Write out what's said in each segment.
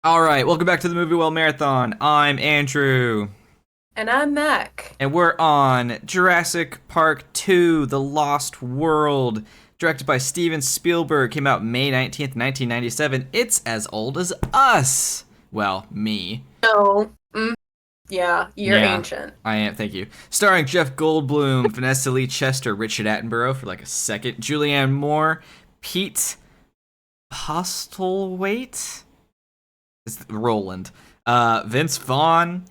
All right, welcome back to the Movie Well Marathon. I'm Andrew, And I'm Mac. and we're on Jurassic Park 2: The Lost World, directed by Steven Spielberg, came out May 19th, 1997. It's as old as us. Well, me. No. Yeah, you're Yeah, ancient. I am, thank you. Starring Jeff Goldblum, Vanessa Lee Chester, Richard Attenborough for like a second, Julianne Moore, Pete Postlewaite? It's Roland. Vince Vaughn,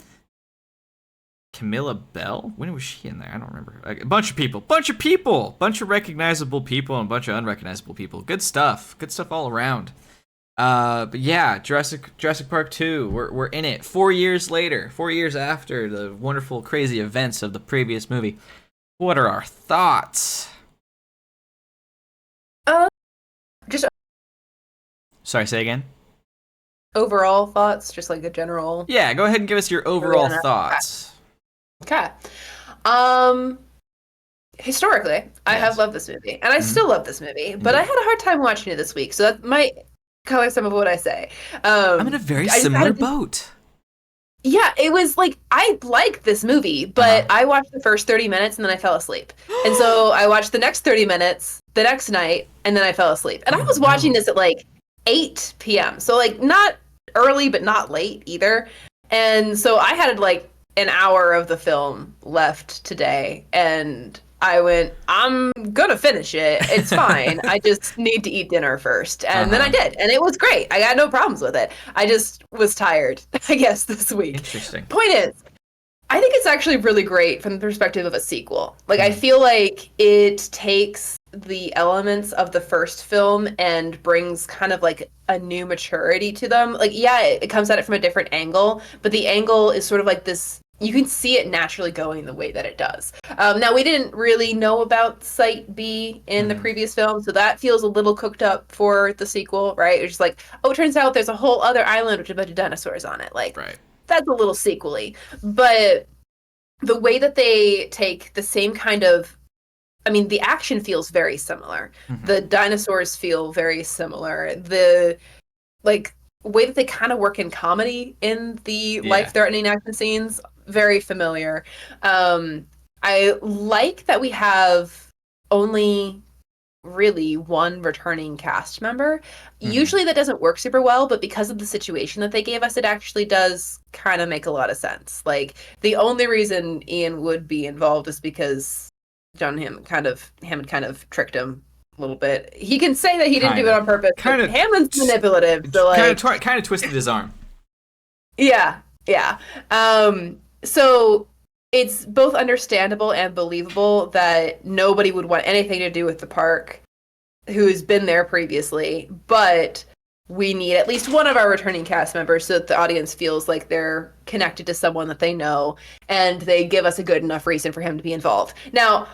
Camilla Bell? When was she in there? I don't remember. A bunch of people. Bunch of recognizable people and a bunch of unrecognizable people. Good stuff. Good stuff all around. But yeah, Jurassic Park 2. We're in it 4 years later. 4 years after the wonderful, crazy events of the previous movie. What are our thoughts? Uh, just Sorry, say again? overall thoughts, just like the general. Yeah, go ahead and give us your overall thoughts. Okay. Um, Historically, I have Yes. loved this movie, and I Mhm. still love this movie, but I Indeed. had a hard time watching it this week, so that might color some of what I say. I'm in a very I just had similar a, boat. yeah, it was like I liked this movie, but Uh-huh. I watched the first 30 minutes and then I fell asleep. And so I watched the next 30 minutes the next night and then I fell asleep. And I Oh was watching no. this at like 8 p.m. So like not early but not late either. And so I had like an hour of the film left today and I went, I'm gonna finish it. It's fine. I just need to eat dinner first. And then I Uh-huh. did. And it was great. I got no problems with it. I just was tired, I guess, this week. Interesting. Point is, I think it's actually really great from the perspective of a sequel. Like, I Mhm. feel like it takes the elements of the first film and brings kind of like a new maturity to them. Like, yeah, it comes at it from a different angle, but the angle is sort of like this. You can see it naturally going the way that it does. Now, we didn't really know about Site B in the Mhm. previous film, so that feels a little cooked up for the sequel, right? It's just like, oh, it turns out there's a whole other island with a bunch of dinosaurs on it. Like, Right. that's a little sequely. But the way that they take the same kind of, I mean, the action feels very similar. Mhm. The dinosaurs feel very similar. The like way that they kind of work in comedy in the Yeah. life-threatening action scenes, very familiar. Um, I like that we have only really one returning cast member. Mhm. Usually that doesn't work super well, but because of the situation that they gave us, it actually does kind of make a lot of sense. Like the only reason Ian would be involved is because John Hammond kind of tricked him a little bit. He can say that he didn't do Kind it of. on purpose, but Kind of. Hammond's manipulative. So Kind of twisted his arm. yeah, yeah. So it's both understandable and believable that nobody would want anything to do with the park who's been there previously, but we need at least one of our returning cast members so that the audience feels like they're connected to someone that they know and they give us a good enough reason for him to be involved. Now,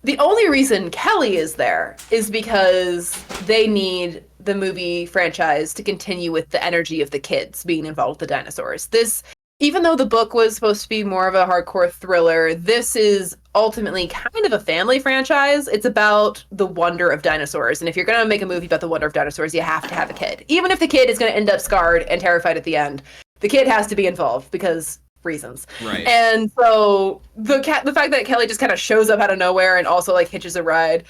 the only reason Kelly is there is because they need the movie franchise to continue with the energy of the kids being involved with the dinosaurs. This, even though the book was supposed to be more of a hardcore thriller, this is ultimately kind of a family franchise. It's about the wonder of dinosaurs. And if you're going to make a movie about the wonder of dinosaurs, you have to have a kid. Even if the kid is going to end up scarred and terrified at the end, the kid has to be involved because reasons. Right. And so the fact that Kelly just kind of shows up out of nowhere and also like hitches a ride.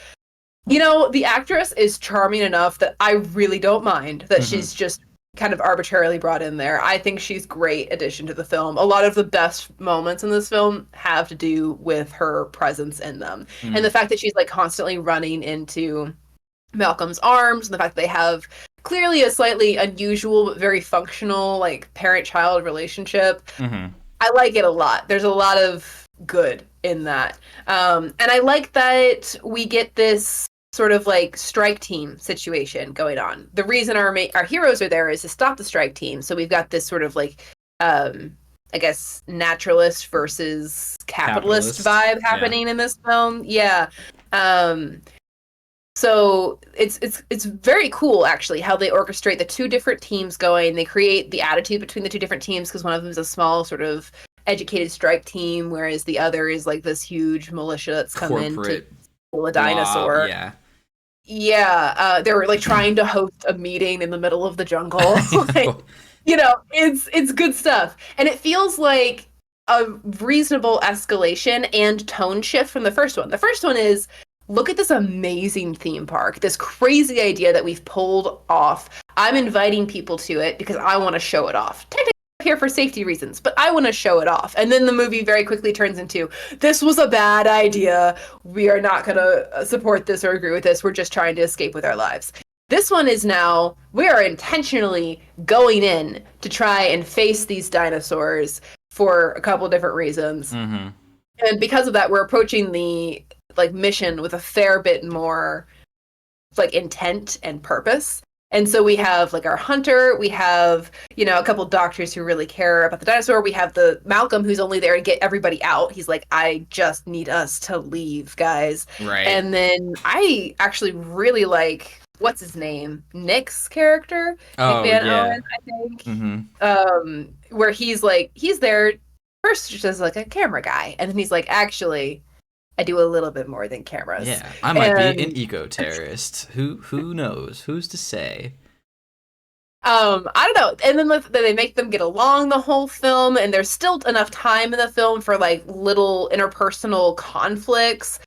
You know, the actress is charming enough that I really don't mind that Mhm. she's just kind of arbitrarily brought in there. I think she's great addition to the film. A lot of the best moments in this film have to do with her presence in them. And Mhm. the fact that she's like constantly running into Malcolm's arms and the fact that they have clearly a slightly unusual but very functional like parent-child relationship. Mhm. I like it a lot. There's a lot of good in that. And I like that we get this sort of like strike team situation going on. The reason our heroes are there is to stop the strike team. So we've got this sort of like I guess naturalist versus capitalist Capitalist. vibe Yeah. happening in this film. Yeah. Um so it's very cool actually how they orchestrate the two different teams going. They create the attitude between the two different teams because one of them is a small sort of educated strike team, whereas the other is like this huge militia that's come in to Corporate kill a blob. dinosaur. Yeah. They were like trying to host a meeting in the middle of the jungle. I Like, know. it's good stuff. And it feels like a reasonable escalation and tone shift from the first one. The first one is look at this amazing theme park, this crazy idea that we've pulled off. I'm inviting people to it because I want to show it off. Technically, I'm here for safety reasons, but I want to show it off. And then the movie very quickly turns into this was a bad idea. We are not going to support this or agree with this. We're just trying to escape with our lives. This one is now we are intentionally going in to try and face these dinosaurs for a couple different reasons. Mm-hmm. And because of that, we're approaching the like mission with a fair bit more like intent and purpose. And so we have like our hunter, we have, a couple doctors who really care about the dinosaur. We have the Malcolm who's only there to get everybody out. He's like, I just need us to leave, guys. Right. And then I actually really like what's his name? Nick's character. Oh, Nick Van yeah. Owen, I think. Mm-hmm. Where he's there first just as like a camera guy, and then he's like, actually, I do a little bit more than cameras. Yeah, I might be an eco-terrorist. Who knows? Who's to say? I don't know. And then they make them get along the whole film, and there's still enough time in the film for like little interpersonal conflicts.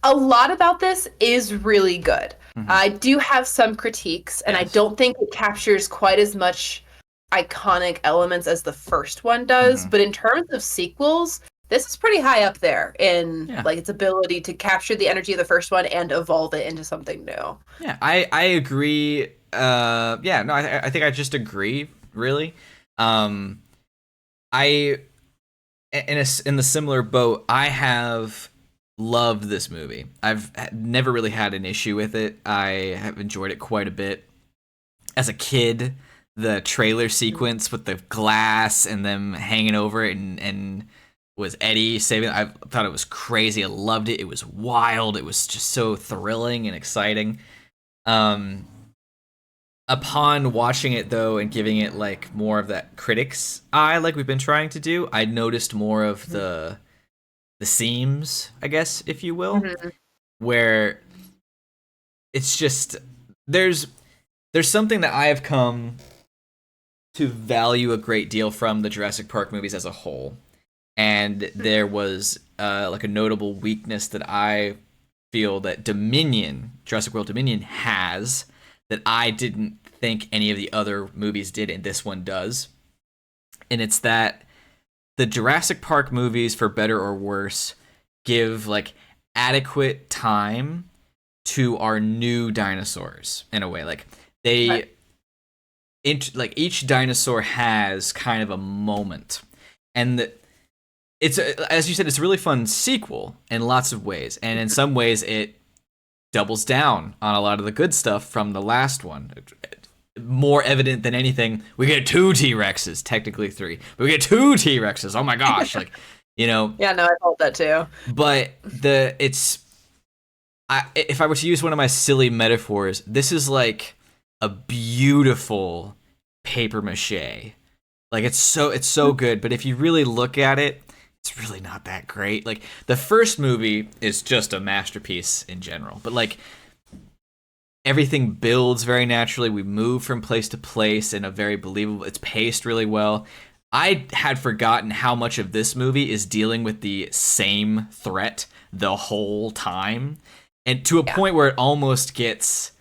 A lot about this is really good. Mhm. I do have some critiques, and I Yes. don't think it captures quite as much iconic elements as the first one does. Mhm. But in terms of sequels, this is pretty high up there in Yeah. like its ability to capture the energy of the first one and evolve it into something new. Yeah, I agree. Yeah, no, I think I just agree. Really, I in the similar boat. I have loved this movie. I've never really had an issue with it. I have enjoyed it quite a bit. As a kid, the trailer sequence with the glass and them hanging over it and was Eddie saving. I thought it was crazy. I loved it. It was wild. It was just so thrilling and exciting. Upon watching it though and giving it like more of that critic's eye, like we've been trying to do, I noticed more of the seams, I guess, if you will, where it's just there's something that I have come to value a great deal from the Jurassic Park movies as a whole. And there was like a notable weakness that I feel that Jurassic World Dominion has that I didn't think any of the other movies did, and this one does. And it's that the Jurassic Park movies, for better or worse, give like adequate time to our new dinosaurs in a way. Like they, like each dinosaur has kind of a moment, and it's as you said, it's a really fun sequel in lots of ways, and in some ways it doubles down on a lot of the good stuff from the last one. More evident than anything, we get 2 T-Rexes, technically 3, but we get 2 T-Rexes. Oh my gosh, like, Yeah, no, I felt that too. But if I were to use one of my silly metaphors, this is like a beautiful paper mache. Like it's so good, but if you really look at it, it's really not that great. Like the first movie is just a masterpiece in general, but like everything builds very naturally. We move from place to place in a very believable. It's paced really well. I had forgotten how much of this movie is dealing with the same threat the whole time, and to a point where it almost gets,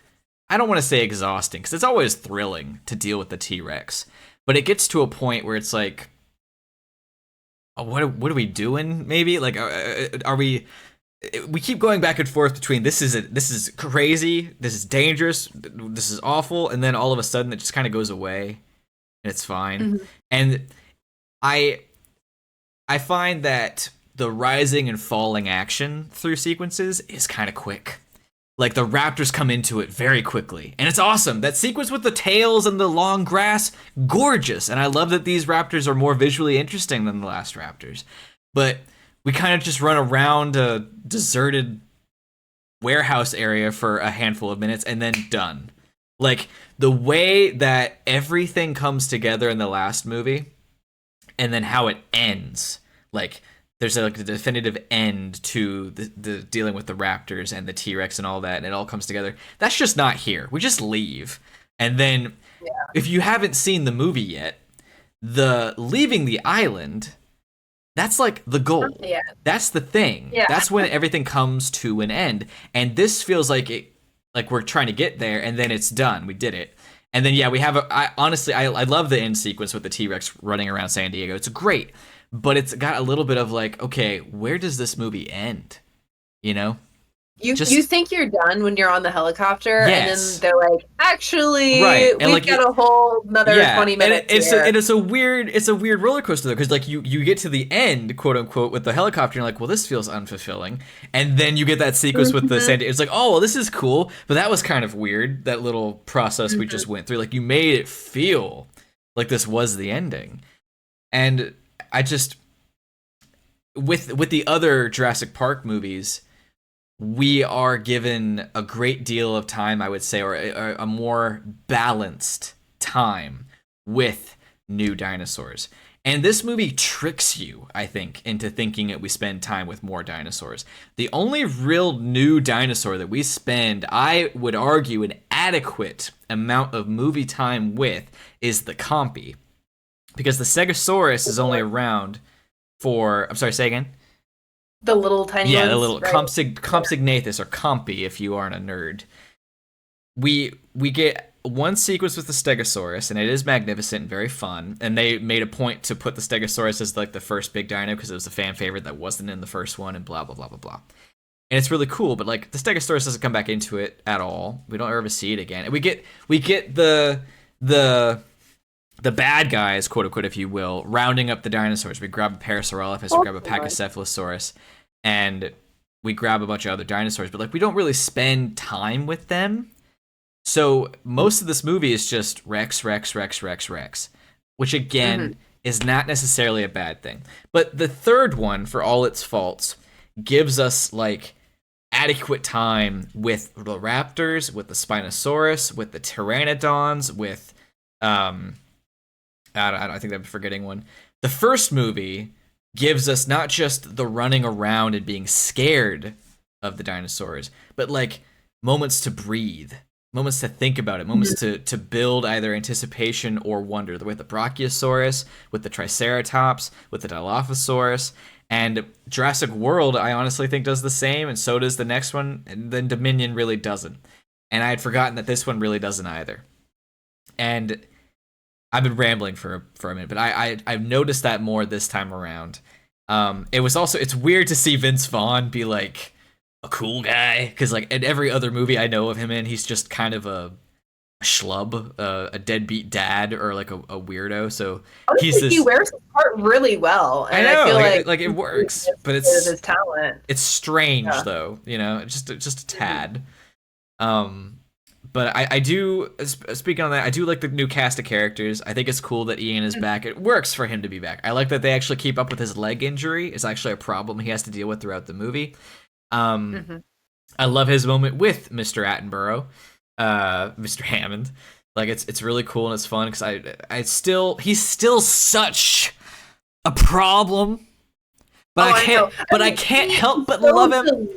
I don't want to say exhausting, because it's always thrilling to deal with the T-Rex, but it gets to a point where it's like, what are we doing? Maybe like, are we? We keep going back and forth between this is crazy, this is dangerous, this is awful, and then all of a sudden it just kind of goes away, and it's fine. And I find that the rising and falling action through sequences is kind of quick. Like the raptors come into it very quickly, and it's awesome. That sequence with the tails and the long grass, gorgeous. And I love that these raptors are more visually interesting than the last raptors. But we kind of just run around a deserted warehouse area for a handful of minutes and then done. Like the way that everything comes together in the last movie and then how it ends. Like there's like a definitive end to the dealing with the raptors and the T-Rex and all that, and it all comes together. That's just not here. We just leave. And then if you haven't seen the movie yet, the leaving the island, that's like the goal. Yeah. That's the thing. Yeah. That's when everything comes to an end. And this feels like we're trying to get there, and then it's done. We did it. And then we have honestly I love the end sequence with the T-Rex running around San Diego. It's great. But it's got a little bit of like, okay, where does this movie end? You know? You think you're done when you're on the helicopter, yes. and then they're like, actually, right. we've like, got a whole another 20 minutes and it's a weird roller coaster though, because like you get to the end, quote unquote, with the helicopter, and you're like, well, this feels unfulfilling, and then you get that sequence with the sand. It's like, oh, well, this is cool, but that was kind of weird. That little process we just went through, like you made it feel like this was the ending, and I just with the other Jurassic Park movies, we are given a great deal of time, I would say, or a more balanced time with new dinosaurs. And this movie tricks you, I think, into thinking that we spend time with more dinosaurs. The only real new dinosaur that we spend, I would argue, an adequate amount of movie time with is the Compy. Because the Stegosaurus is only around for... I'm sorry, say again? The little tiny ones, the little right? Compsognathus, or Compy, if you aren't a nerd. We get one sequence with the Stegosaurus, and it is magnificent and very fun. And they made a point to put the Stegosaurus as like the first big dino because it was a fan favorite that wasn't in the first one, and blah blah blah blah blah. And it's really cool, but like the Stegosaurus doesn't come back into it at all. We don't ever see it again. And we get the bad guys, quote unquote, if you will, rounding up the dinosaurs. We grab a Parasaurolophus, we grab a Pachycephalosaurus, and we grab a bunch of other dinosaurs. But like we don't really spend time with them. So most of this movie is just Rex, which again is not necessarily a bad thing. But the third one, for all its faults, gives us like adequate time with the raptors, with the Spinosaurus, with the pteranodons, with I think I'm forgetting one. The first movie gives us not just the running around and being scared of the dinosaurs, but like moments to breathe, moments to think about it, moments to build either anticipation or wonder. With the Brachiosaurus, with the Triceratops, with the Dilophosaurus, and Jurassic World, I honestly think does the same, and so does the next one, and then Dominion really doesn't. And I had forgotten that this one really doesn't either. And I've been rambling for a minute, but I've noticed that more this time around. It's weird to see Vince Vaughn be like a cool guy, because like in every other movie I know of him in, he's just kind of a schlub, a deadbeat dad, or like a weirdo. So he wears his part really well. And I know, I feel like it works, but it's his talent. It's strange though, you know, just a tad. But I do, speaking on that, I do like the new cast of characters. I think it's cool that Ian is back. It works for him to be back. I like that they actually keep up with his leg injury. It's actually a problem he has to deal with throughout the movie. I love his moment with Mr. Attenborough, Mr. Hammond. Like it's really cool and it's fun because he's still such a problem. But I can't help but love him.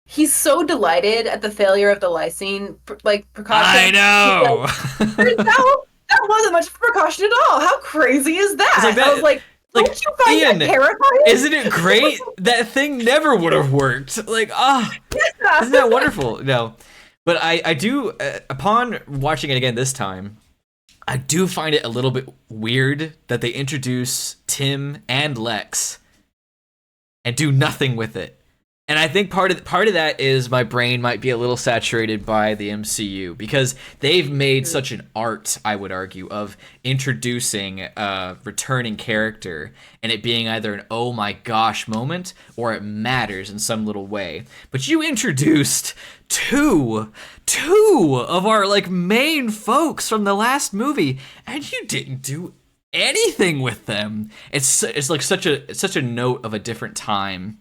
He's so delighted at the failure of the lysine precaution. I know. Like, that wasn't much precaution at all. How crazy is that? I was like, don't you find Ian, that terrifying? Isn't it great? That thing never would have worked. Like, isn't that wonderful? No, but I do. Upon watching it again this time, I do find it a little bit weird that they introduce Tim and Lex and do nothing with it. And I think part of that is my brain might be a little saturated by the MCU, because they've made such an art, I would argue, of introducing a returning character and it being either an oh my gosh moment or it matters in some little way. But you introduced two of our like main folks from the last movie, and you didn't do anything with them. It's like such a note of a different time.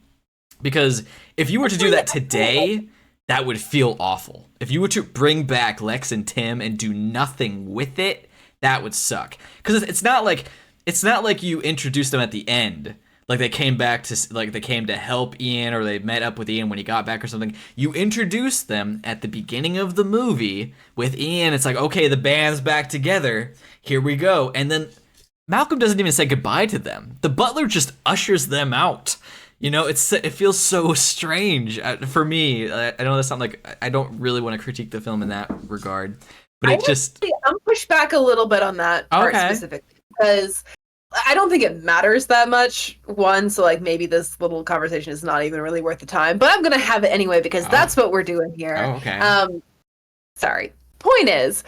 Because if you were to do that today, that would feel awful. If you were to bring back Lex and Tim and do nothing with it, that would suck. Because it's not like you introduce them at the end. like they came back to like they came to help Ian, or they met up with Ian when he got back or something. You introduce them at the beginning of the movie with Ian. It's like, okay, the band's back together. Here we go. And then Malcolm doesn't even say goodbye to them. The butler just ushers them out. You know, it feels so strange for me. I know that's not like, I don't really want to critique the film in that regard, but I'm pushed back a little bit on that part specifically, because I don't think it matters that much. One, so like maybe this little conversation is not even really worth the time, but I'm gonna have it anyway because that's what we're doing here. Oh, okay. Sorry. Point is,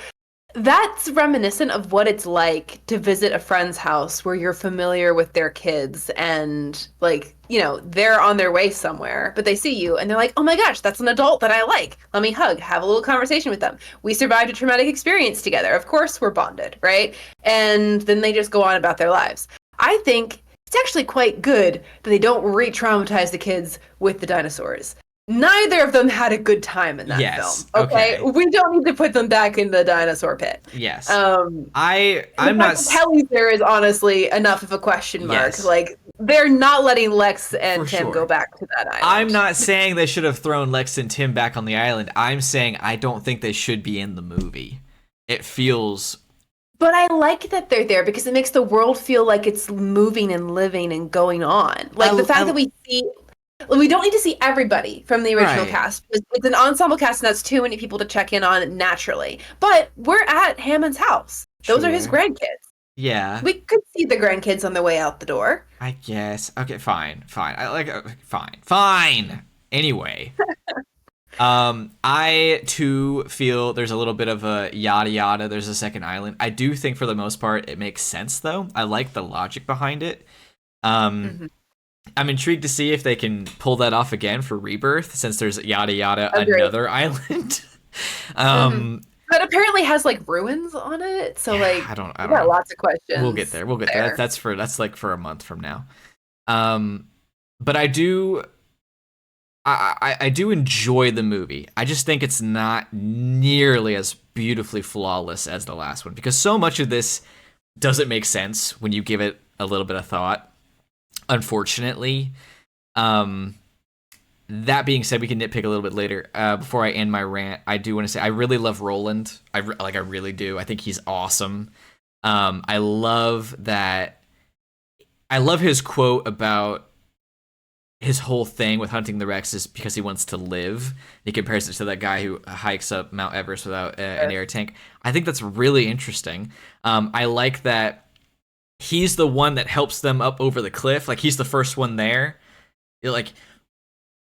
that's reminiscent of what it's like to visit a friend's house where you're familiar with their kids and, like, you know, they're on their way somewhere, but they see you and they're like, oh my gosh, that's an adult that I like. Let me hug, have a little conversation with them. We survived a traumatic experience together. Of course we're bonded, right? And then they just go on about their lives. I think it's actually quite good that they don't re-traumatize the kids with the dinosaurs. Neither of them had a good time in that film. Okay? We don't need to put them back in the dinosaur pit. Yes. I'm not. Kelly's there is honestly enough of a question mark. Yes. Like, they're not letting Lex and Tim go back to that island. I'm not saying they should have thrown Lex and Tim back on the island. I'm saying I don't think they should be in the movie. It feels. But I like that they're there because it makes the world feel like it's moving and living and going on. Like the fact that we don't need to see everybody from the original cast. It's an ensemble cast, and that's too many people to check in on naturally. But we're at Hammond's house. Those are his grandkids. Yeah. We could see the grandkids on their way out the door. I guess. Okay, fine. I like fine. Anyway. I too feel there's a little bit of a yada yada. There's a second island. I do think for the most part it makes sense though. I like the logic behind it. I'm intrigued to see if they can pull that off again for Rebirth, since there's yada yada another island. But apparently has like ruins on it, so like I don't got lots of questions. We'll get there. That's like for a month from now. But I do enjoy the movie. I just think it's not nearly as beautifully flawless as the last one, because so much of this doesn't make sense when you give it a little bit of thought. Unfortunately, that being said, we can nitpick a little bit later. Before I end my rant, I do want to say I really love Roland. I really do. I think he's awesome. I love that. I love his quote about his whole thing with hunting the Rex is because he wants to live. He compares it to that guy who hikes up Mount Everest without an air tank. I think that's really interesting. I like that. He's the one that helps them up over the cliff. Like, he's the first one there. Like,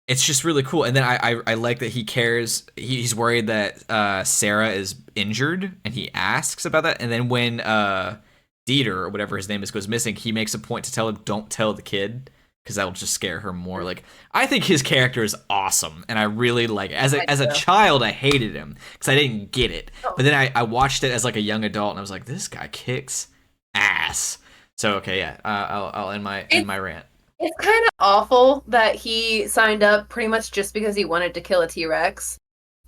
it's just really cool. And then I like that he cares. He's worried that Sarah is injured, and he asks about that. And then when Dieter, or whatever his name is, goes missing, he makes a point to tell him, don't tell the kid, because that'll just scare her more. Like, I think his character is awesome, and I really like it. As a child, I hated him, because I didn't get it. But then I watched it as like a young adult, and I was like, this guy kicks ass. So okay, yeah, I'll end my rant. It's kind of awful that he signed up pretty much just because he wanted to kill a T-Rex,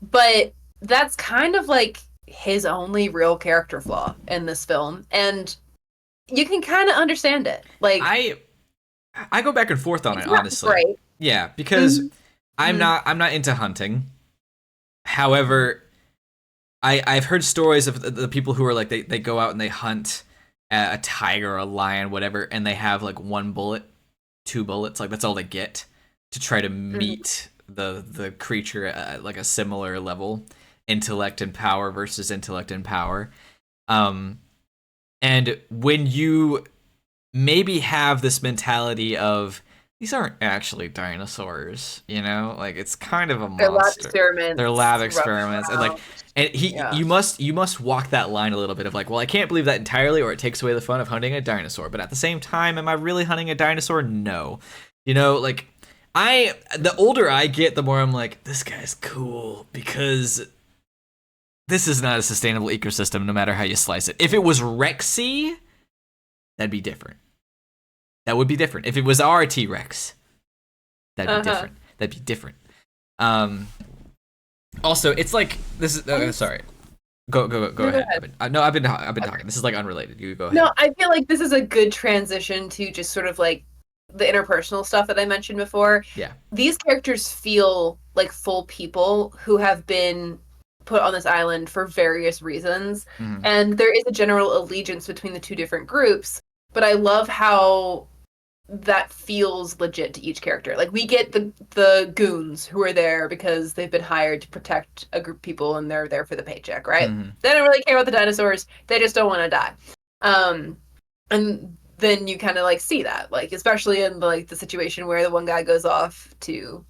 but that's kind of like his only real character flaw in this film, and you can kind of understand it. Like, I go back and forth on it, honestly. Great. Yeah, because I'm not into hunting. However, I've heard stories of the people who are like they go out and they hunt a tiger or a lion, whatever, and they have like 1 bullet, 2 bullets, like that's all they get to try to meet the creature at like a similar level, intellect and power versus intellect and power. And when you maybe have this mentality of these aren't actually dinosaurs, you know, like it's kind of a monster. They're lab experiments, and like, and you must walk that line a little bit of like, well, I can't believe that entirely, or it takes away the fun of hunting a dinosaur. But at the same time, am I really hunting a dinosaur? No, you know, like the older I get, the more I'm like, this guy's cool, because this is not a sustainable ecosystem, no matter how you slice it. If it was Rexy, that'd be different. That would be different. If it was our T-Rex, that'd be different. That'd be different. Also, it's like this is. Sorry, go ahead. No, I've been talking. This is like unrelated. You go ahead. No, I feel like this is a good transition to just sort of like the interpersonal stuff that I mentioned before. Yeah. These characters feel like full people who have been put on this island for various reasons. Mm-hmm. And there is a general allegiance between the two different groups, but I love how that feels legit to each character. Like we get the goons who are there because they've been hired to protect a group of people and they're there for the paycheck, right? Mm-hmm. They don't really care about the dinosaurs. They just don't want to die. And then you kind of like see that, like especially in like the situation where the one guy goes off to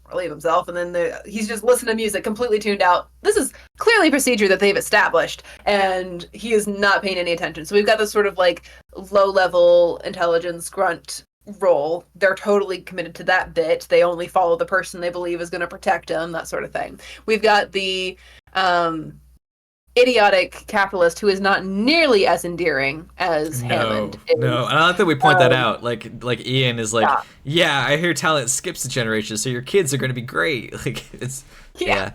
relieve himself, and then he's just listening to music completely tuned out. This is clearly a procedure that they've established, and he is not paying any attention. So we've got this sort of like low level intelligence grunt role. They're totally committed to that bit. They only follow the person they believe is going to protect them, that sort of thing. We've got the idiotic capitalist who is not nearly as endearing as Hammond is. No, and I like that we point that out. Like Ian is like, yeah, I hear talent skips a generation, so your kids are going to be great. Like it's yeah.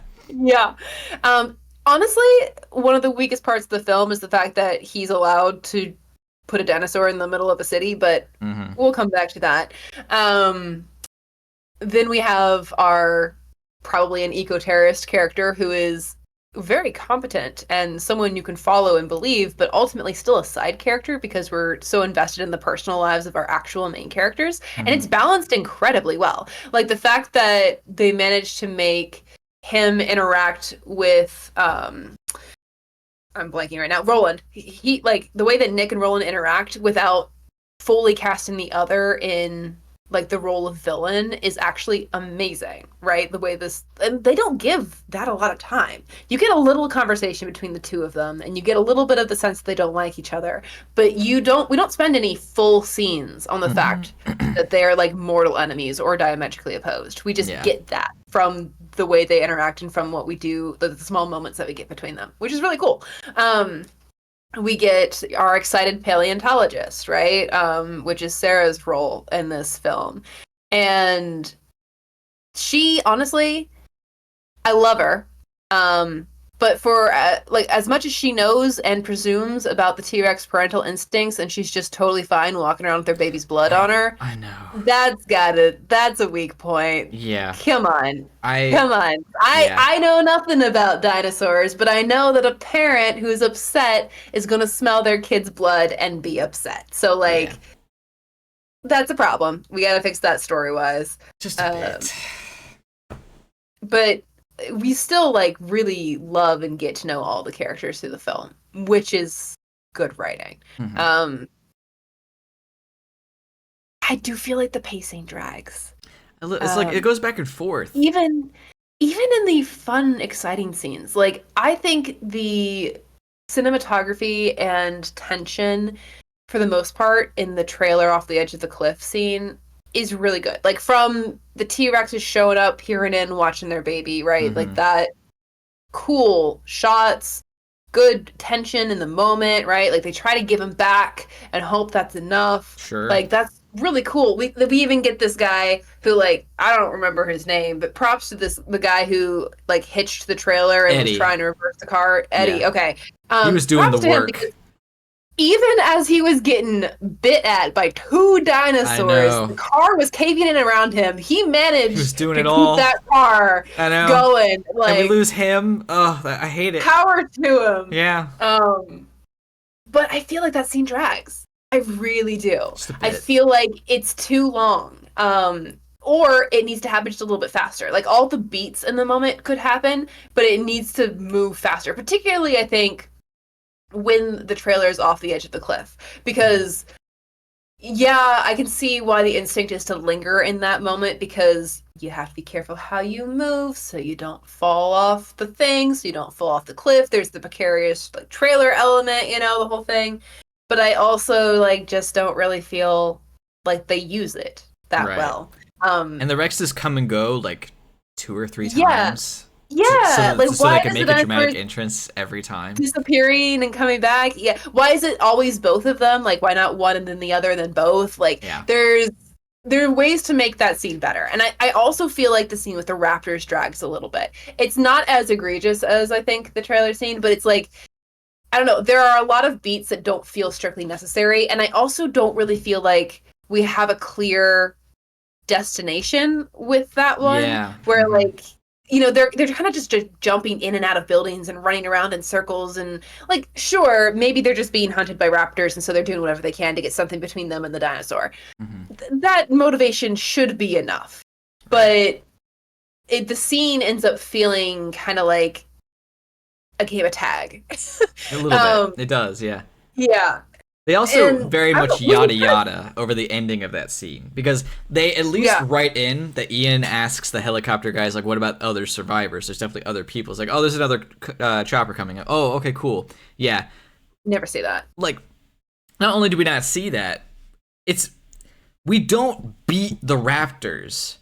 Honestly, one of the weakest parts of the film is the fact that he's allowed to put a dinosaur in the middle of a city, but we'll come back to that. Then we have our probably an eco-terrorist character who is very competent and someone you can follow and believe, but ultimately still a side character because we're so invested in the personal lives of our actual main characters. And it's balanced incredibly well. Like the fact that they managed to make him interact with I'm blanking right now, Roland. He like the way that Nick and Roland interact without fully casting the other in like the role of villain is actually amazing, right? The way and they don't give that a lot of time. You get a little conversation between the two of them, and you get a little bit of the sense that they don't like each other, but we don't spend any full scenes on the fact that they're like mortal enemies or diametrically opposed. We just get that from the way they interact and from what we do, the small moments that we get between them, which is really cool. We get our excited paleontologist, right? Which is Sarah's role in this film. And she, honestly, I love her. But for, like, as much as she knows and presumes about the T-Rex parental instincts, and she's just totally fine walking around with their baby's blood on her. I know. That's a weak point. Yeah. Come on. I know nothing about dinosaurs, but I know that a parent who's upset is going to smell their kid's blood and be upset. So, like, that's a problem. We got to fix that story-wise. Just a bit. But we still like really love and get to know all the characters through the film, which is good writing. I do feel like the pacing drags. It's like it goes back and forth. Even in the fun, exciting scenes. Like I think the cinematography and tension, for the most part, in the trailer off the edge of the cliff scene is really good. Like from the T-Rexes showing up, peering in, watching their baby, right? Like that cool shots, good tension in the moment, right? Like they try to give him back and hope that's enough. Sure. Like that's really cool. We even get this guy who, like, I don't remember his name, but props to the guy who like hitched the trailer and was trying to reverse the car. Eddie, okay. He was doing the work. Even as he was getting bit at by two dinosaurs, the car was caving in around him. He managed to keep that car going. Like, and we lose him. Oh, I hate it. Power to him. Yeah. But I feel like that scene drags. I really do. I feel like it's too long. Or it needs to happen just a little bit faster. Like all the beats in the moment could happen, but it needs to move faster. Particularly, I think, when the trailer is off the edge of the cliff, because I can see why the instinct is to linger in that moment, because you have to be careful how you move so you don't fall off the thing, so you don't fall off the cliff. There's the precarious like trailer element, the whole thing. But I also like just don't really feel like they use it that well. And the Rexes come and go like 2 or 3 times. Yeah, so they can make a dramatic entrance every time. Disappearing and coming back. Yeah. Why is it always both of them? Like, why not one and then the other and then both? Like, there are ways to make that scene better. And I also feel like the scene with the raptors drags a little bit. It's not as egregious as I think the trailer scene, but it's like, I don't know. There are a lot of beats that don't feel strictly necessary. And I also don't really feel like we have a clear destination with that one, Yeah. where like, you know, they're kind of just jumping in and out of buildings and running around in circles, and like, sure, maybe they're just being hunted by raptors, and so they're doing whatever they can to get something between them and the dinosaur. That motivation should be enough, but the scene ends up feeling kind of like a game of tag. A little bit. It does, yeah. Yeah. They also And very I don't much know, yada yada over the ending of that scene, because they at least write in that Ian asks the helicopter guys, like, what about other survivors? There's definitely other people. It's like, oh, there's another chopper coming up. Oh, okay, cool. Yeah. Never see that. Like, not only do we not see that, we don't beat the raptors.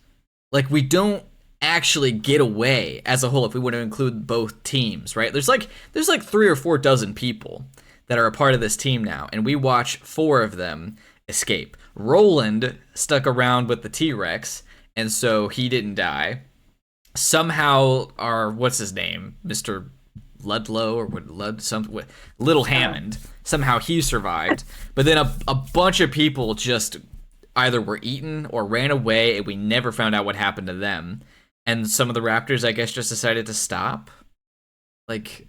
Like, we don't actually get away as a whole if we want to include both teams, right? There's like 3 or 4 dozen people that are a part of this team now, and we watch 4 of them escape. Roland stuck around with the T-Rex, and so he didn't die. Somehow what's his name? Mr. Ludlow or Little Hammond. Somehow he survived. But then a bunch of people just either were eaten or ran away, and we never found out what happened to them. And some of the raptors, I guess, just decided to stop. Like,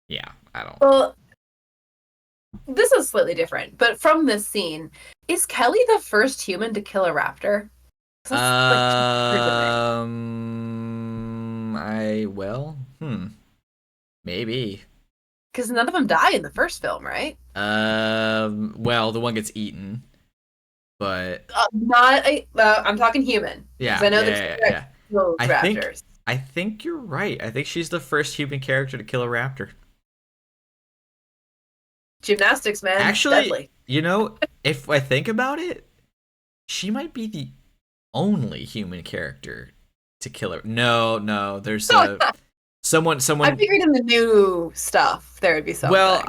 yeah, I don't. Well, this is slightly different, but from this scene, is Kelly the first human to kill a raptor? Maybe. Because none of them die in the first film, right? Well, the one gets eaten, but I'm talking human. Yeah, I know yeah. raptors. I think you're right. I think she's the first human character to kill a raptor. Gymnastics, man. Actually, deadly. You know, if I think about it, she might be the only human character to kill her. No, there's someone. I figured in the new stuff there would be something. Well,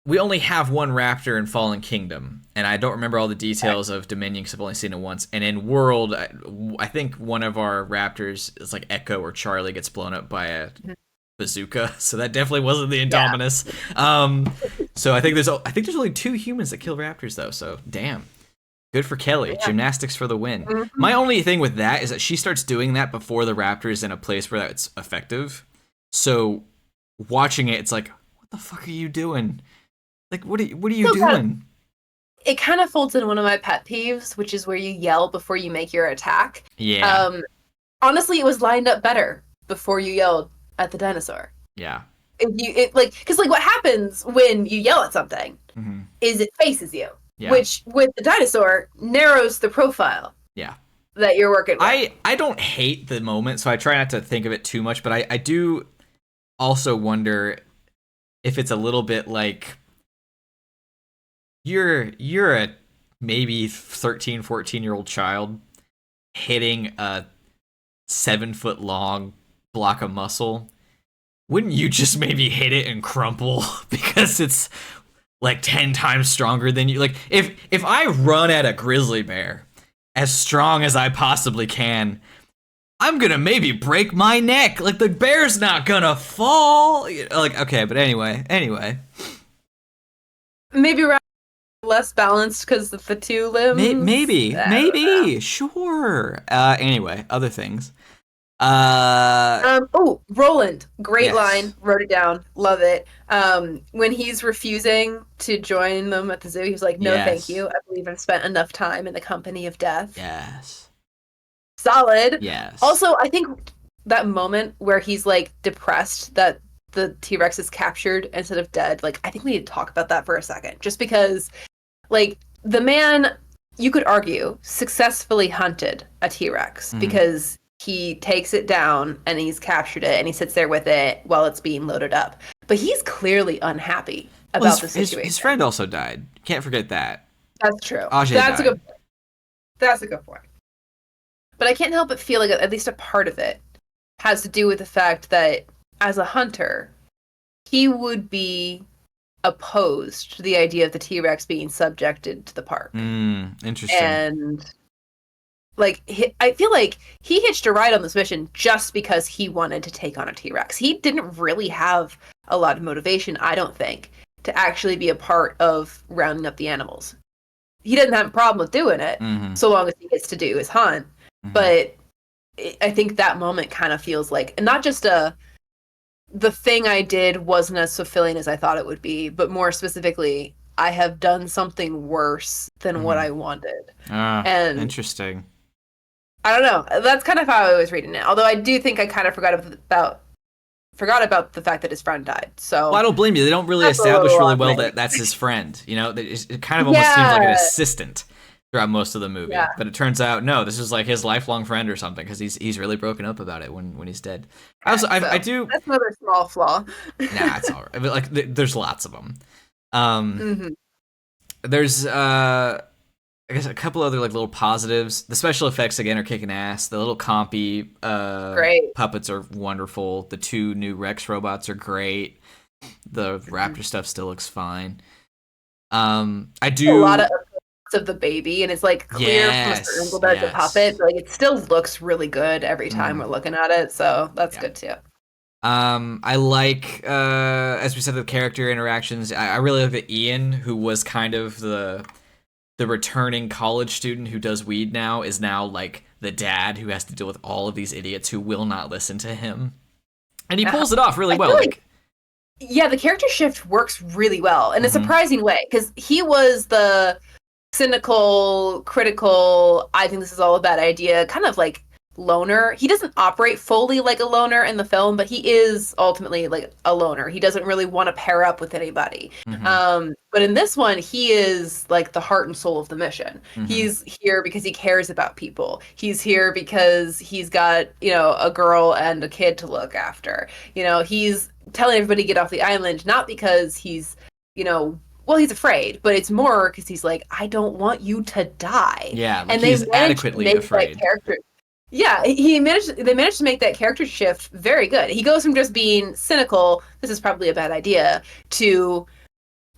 we only have one raptor in Fallen Kingdom, and I don't remember all the details of Dominion because I've only seen it once. And in World, I think one of our raptors is like Echo or Charlie gets blown up by a bazooka, so that definitely wasn't the Indominus. Yeah. So I think there's only 2 humans that kill raptors though. So damn, good for Kelly. Yeah. Gymnastics for the win. Mm-hmm. My only thing with that is that she starts doing that before the raptor is in a place where that's effective. So watching it, it's like, what the fuck are you doing? Like, what are you doing? It kind of folds in one of my pet peeves, which is where you yell before you make your attack. Yeah. Honestly, it was lined up better before you yelled at the dinosaur. Yeah. Because what happens when you yell at something is it faces you, which with the dinosaur narrows the profile. Yeah. That you're working with. I don't hate the moment, so I try not to think of it too much, but I do also wonder if it's a little bit like you're a maybe 13, 14-year-old child hitting a 7-foot long block of muscle. Wouldn't you just maybe hit it and crumple because it's like 10 times stronger than you? Like if I run at a grizzly bear as strong as I possibly can, I'm gonna maybe break my neck. Like, the bear's not gonna fall. Like, okay, but anyway. Maybe less balanced because of the 2 limbs. Maybe, sure. Anyway, other things. Roland, great line, wrote it down, love it. When he's refusing to join them at the zoo, he was like, no, thank you. I believe I've spent enough time in the company of death. Yes. Solid. Yes. Also, I think that moment where he's like depressed that the T-Rex is captured instead of dead, like, I think we need to talk about that for a second. Just because, like, the man, you could argue, successfully hunted a T-Rex because he takes it down and he's captured it and he sits there with it while it's being loaded up. But he's clearly unhappy about the situation. His friend also died. Can't forget that. That's true. Ajay That's died. a good point. That's a good point. But I can't help but feel like at least a part of it has to do with the fact that as a hunter, he would be opposed to the idea of the T-Rex being subjected to the park. Interesting. And like, I feel like he hitched a ride on this mission just because he wanted to take on a T-Rex. He didn't really have a lot of motivation, I don't think, to actually be a part of rounding up the animals. he doesn't have a problem with doing it Mm-hmm. so long as he gets to do his hunt. Mm-hmm. But I think that moment kind of feels like, and not just the thing I did wasn't as fulfilling as I thought it would be, but more specifically, I have done something worse than what Mm-hmm. I wanted. Ah, And interesting. I don't know. That's kind of how I was reading it. Although I do think I kind of forgot about the fact that his friend died. Well, I So don't blame you. They don't really that's a establish little really off well my. that that's his friend. You know, it kind of almost seems like an Yeah, assistant throughout most of the movie. yeah. But it turns out no, this is like his lifelong friend or something because he's really broken up about it when he's dead. I Okay, also I so do that's another small flaw. nah, it's all right. But like there's lots of them. Um, Hmm. there's I guess a couple other like little positives. The special effects again are kicking ass. The little compy Great. puppets are wonderful. The two new Rex robots are great. The Mhm. raptor stuff still looks fine. I A lot do. of the baby, and it's like clear from a certain Yes, angle that it's a puppet, yes. but like it still looks really good every time we're Mm, looking at it. So that's yeah. good too. I like, as we said, the character interactions. I really like that Ian, who was kind of the returning college student who does weed now, is now like the dad who has to deal with all of these idiots who will not listen to him, and he Yeah. pulls it off really I feel well. like Like, yeah, the character shift works really well in a mm-hmm, surprising way because he was the cynical, critical, I think this is all a bad idea, kind of like loner. He doesn't operate fully like a loner in the film, but he is ultimately like a loner. He doesn't really want to pair up with anybody. mm-hmm, But in this one, he is like the heart and soul of the mission. mm-hmm. He's here because he cares about people. He's here because he's got, a girl and a kid to look after. He's telling everybody to get off the island, not because he's, you know, well, he's afraid, but it's more because he's like, I don't want you to die. Yeah, like And they he's managed to adequately make that afraid. character. Yeah, they managed to make that character shift very good. He goes from just being cynical, this is probably a bad idea, to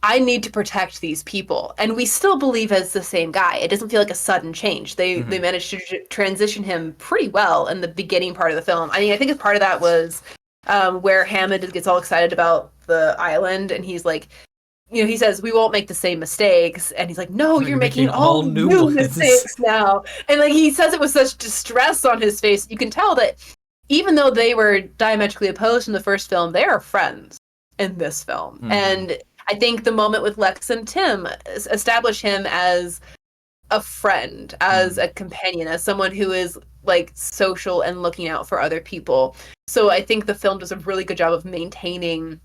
I need to protect these people. And we still believe as the same guy. It doesn't feel like a sudden change. They Mm-hmm. managed to transition him pretty well in the beginning part of the film. I mean, I think a part of that was where Hammond gets all excited about the island and he's like, he says, we won't make the same mistakes. And he's like, no, No, you're you're making making all all new new ones. mistakes now. And like he says it with such distress on his face. You can tell that even though they were diametrically opposed in the first film, they are friends in this film. Mm-hmm. And I think the moment with Lex and Tim establish him as a friend, as Mm-hmm. a companion, as someone who is like social and looking out for other people. So I think the film does a really good job of maintaining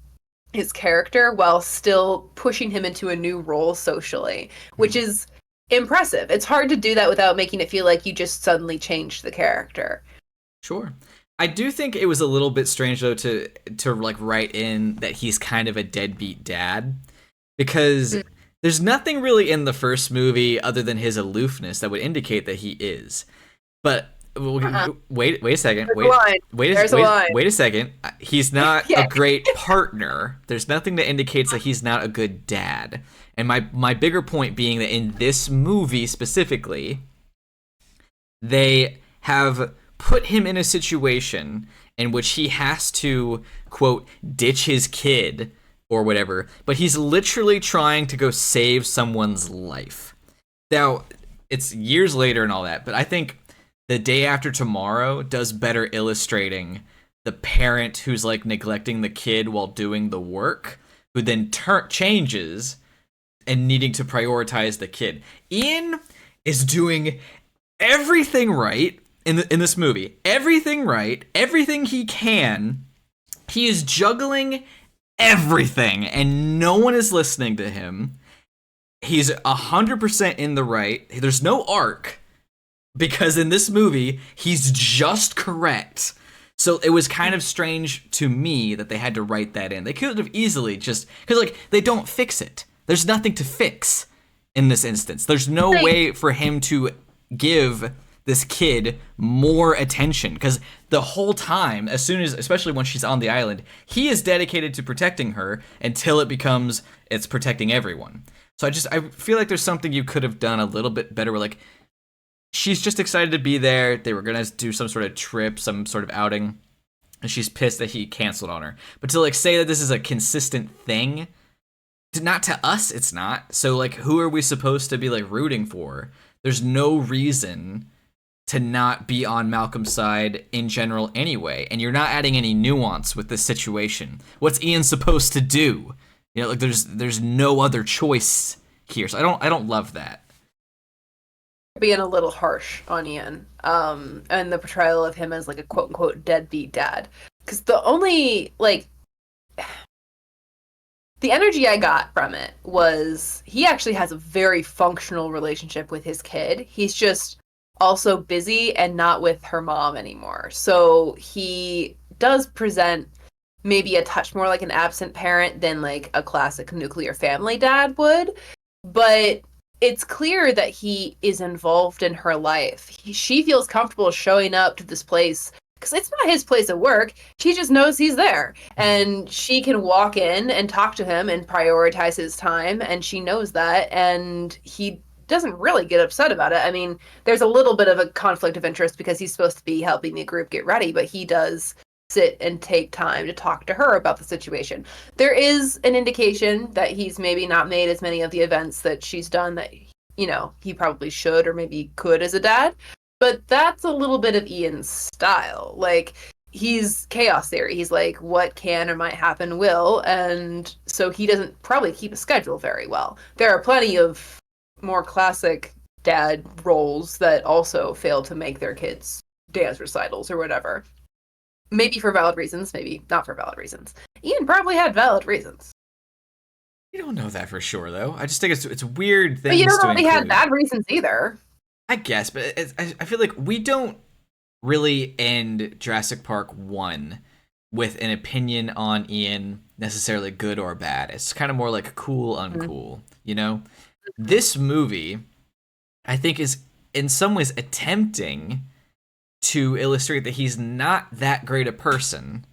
his character while still pushing him into a new role socially, which Mm-hmm. is impressive. It's hard to do that without making it feel like you just suddenly changed the character. Sure. I do think it was a little bit strange though to like write in that he's kind of a deadbeat dad because Mm. there's nothing really in the first movie other than his aloofness that would indicate that he is. But Uh-huh. wait a second. There's a line. There's a line. Wait a second. He's not a Yeah. great partner. There's nothing that indicates that he's not a good dad. And my bigger point being that in this movie specifically, they have put him in a situation in which he has to quote ditch his kid or whatever, but he's literally trying to go save someone's life. Now, it's years later and all that, but I think The Day After Tomorrow does better illustrating the parent who's like neglecting the kid while doing the work, who then changes and needing to prioritize the kid. Ian is doing everything right in this movie. Everything right, everything he can. He is juggling everything and no one is listening to him. He's 100% in the right. There's no arc because in this movie he's just correct. So it was kind of strange to me that they had to write that in. They could have easily just because like they don't fix it. There's nothing to fix in this instance. There's no way for him to give this kid more attention because the whole time, as soon as, especially when she's on the island, he is dedicated to protecting her until it becomes it's protecting everyone. So I feel like there's something you could have done a little bit better. Where like she's just excited to be there. They were gonna do some sort of trip, some sort of outing, and she's pissed that he canceled on her. But to like say that this is a consistent thing not to us, it's not. So like, who are we supposed to be like rooting for? There's no reason to not be on Malcolm's side in general anyway, and you're not adding any nuance with this situation. What's Ian supposed to do? You know, like there's no other choice here. So I don't love that. Being a little harsh on Ian, and the portrayal of him as like a quote unquote deadbeat dad. Because the only like the energy I got from it was he actually has a very functional relationship with his kid. He's just also busy and not with her mom anymore. So he does present maybe a touch more like an absent parent than like a classic nuclear family dad would. But it's clear that he is involved in her life. She feels comfortable showing up to this place because it's not his place of work. She just knows he's there. And she can walk in and talk to him and prioritize his time. And she knows that. And he doesn't really get upset about it. I mean, there's a little bit of a conflict of interest because he's supposed to be helping the group get ready, but he does sit and take time to talk to her about the situation. There is an indication that he's maybe not made as many of the events that she's done that, you know, he probably should or maybe could as a dad. But that's a little bit of Ian's style. Like, he's chaos theory. He's like, what can or might happen will. And so he doesn't probably keep a schedule very well. There are plenty of more classic dad roles that also fail to make their kids dance recitals or whatever. Maybe for valid reasons, maybe not for valid reasons. Ian probably had valid reasons. You don't know that for sure, though. I just think it's weird things. But you don't to know he include. had bad reasons either. I guess, but I feel like we don't really end Jurassic Park 1 with an opinion on Ian necessarily good or bad. It's kind of more like cool, uncool, you know? This movie, I think, is in some ways attempting to illustrate that he's not that great a person,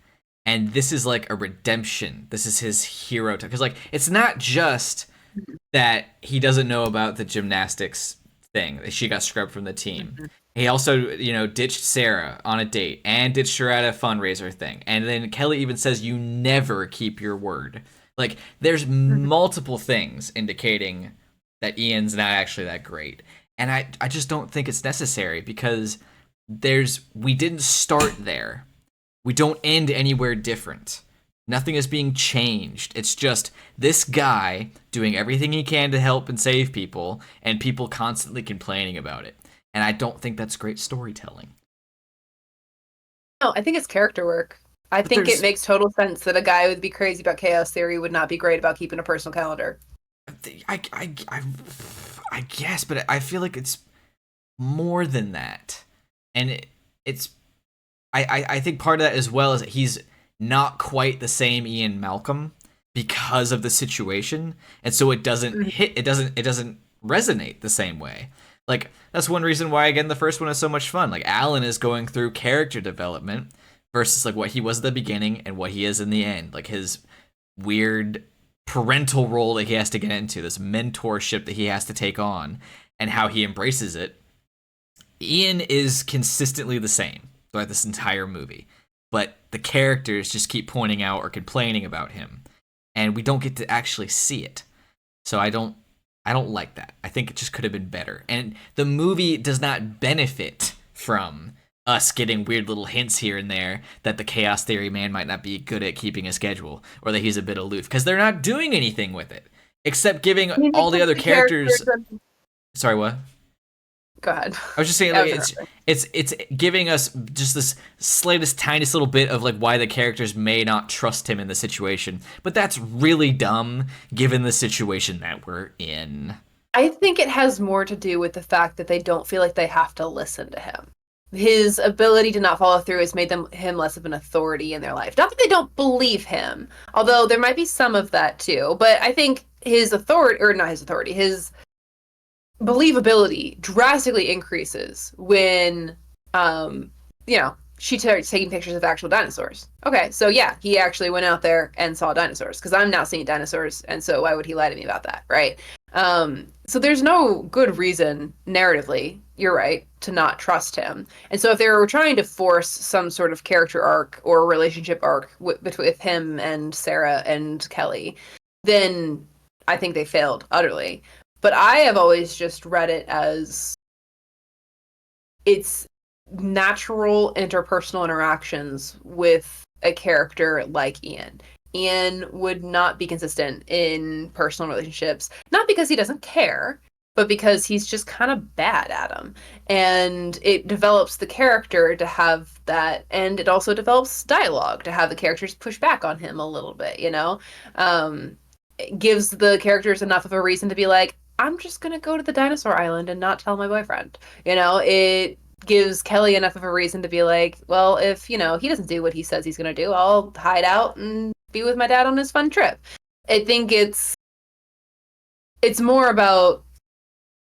and this is like a redemption. This is his hero time. Because, like, it's not just that he doesn't know about the gymnastics thing, that she got scrubbed from the team. He also, you know, ditched Sarah on a date and ditched her at a fundraiser thing. And then Kelly even says, you never keep your word. Like, there's multiple things indicating that Ian's not actually that great. And I just don't think it's necessary because we didn't start there. We don't end anywhere different. Nothing is being changed. It's just this guy doing everything he can to help and save people, and people constantly complaining about it. And I don't think that's great storytelling. No, I think it's character work. I think it makes total sense that a guy who would be crazy about chaos theory would not be great about keeping a personal calendar. I guess, but I feel like it's more than that. And I think part of that as well is that he's not quite the same Ian Malcolm because of the situation, and so it doesn't resonate the same way. Like, that's one reason why, again, the first one is so much fun. Like, Alan is going through character development versus like what he was at the beginning and what he is in the end. Like, his weird parental role that he has to get into, this mentorship that he has to take on, and how he embraces it. Ian is consistently the same throughout this entire movie, but the characters just keep pointing out or complaining about him, and we don't get to actually see it. So I don't like that. I think it just could have been better. And the movie does not benefit from us getting weird little hints here and there that the chaos theory man might not be good at keeping a schedule or that he's a bit aloof, because they're not doing anything with it except giving all the other characters. Sorry, what? Go ahead. I was just saying, like, it's giving us just this slightest, tiniest little bit of like why the characters may not trust him in the situation, but that's really dumb given the situation that we're in. I think it has more to do with the fact that they don't feel like they have to listen to him. His ability to not follow through has made him less of an authority in their life. Not that they don't believe him, although there might be some of that too. But I think his authority, or not his authority, his believability drastically increases when, she starts taking pictures of actual dinosaurs. Okay, so yeah, he actually went out there and saw dinosaurs, because I'm not seeing dinosaurs, and so why would he lie to me about that, right? So there's no good reason, narratively, you're right, to not trust him. And so if they were trying to force some sort of character arc or relationship arc with him and Sarah and Kelly, then I think they failed utterly. But I have always just read it as it's natural interpersonal interactions with a character like Ian. Ian would not be consistent in personal relationships, not because he doesn't care, but because he's just kind of bad at them. And it develops the character to have that, and it also develops dialogue to have the characters push back on him a little bit, you know? It gives the characters enough of a reason to be like, I'm just gonna go to the dinosaur island and not tell my boyfriend. You know, it gives Kelly enough of a reason to be like, well, if, you know, he doesn't do what he says he's gonna do, I'll hide out and be with my dad on his fun trip. I think it's more about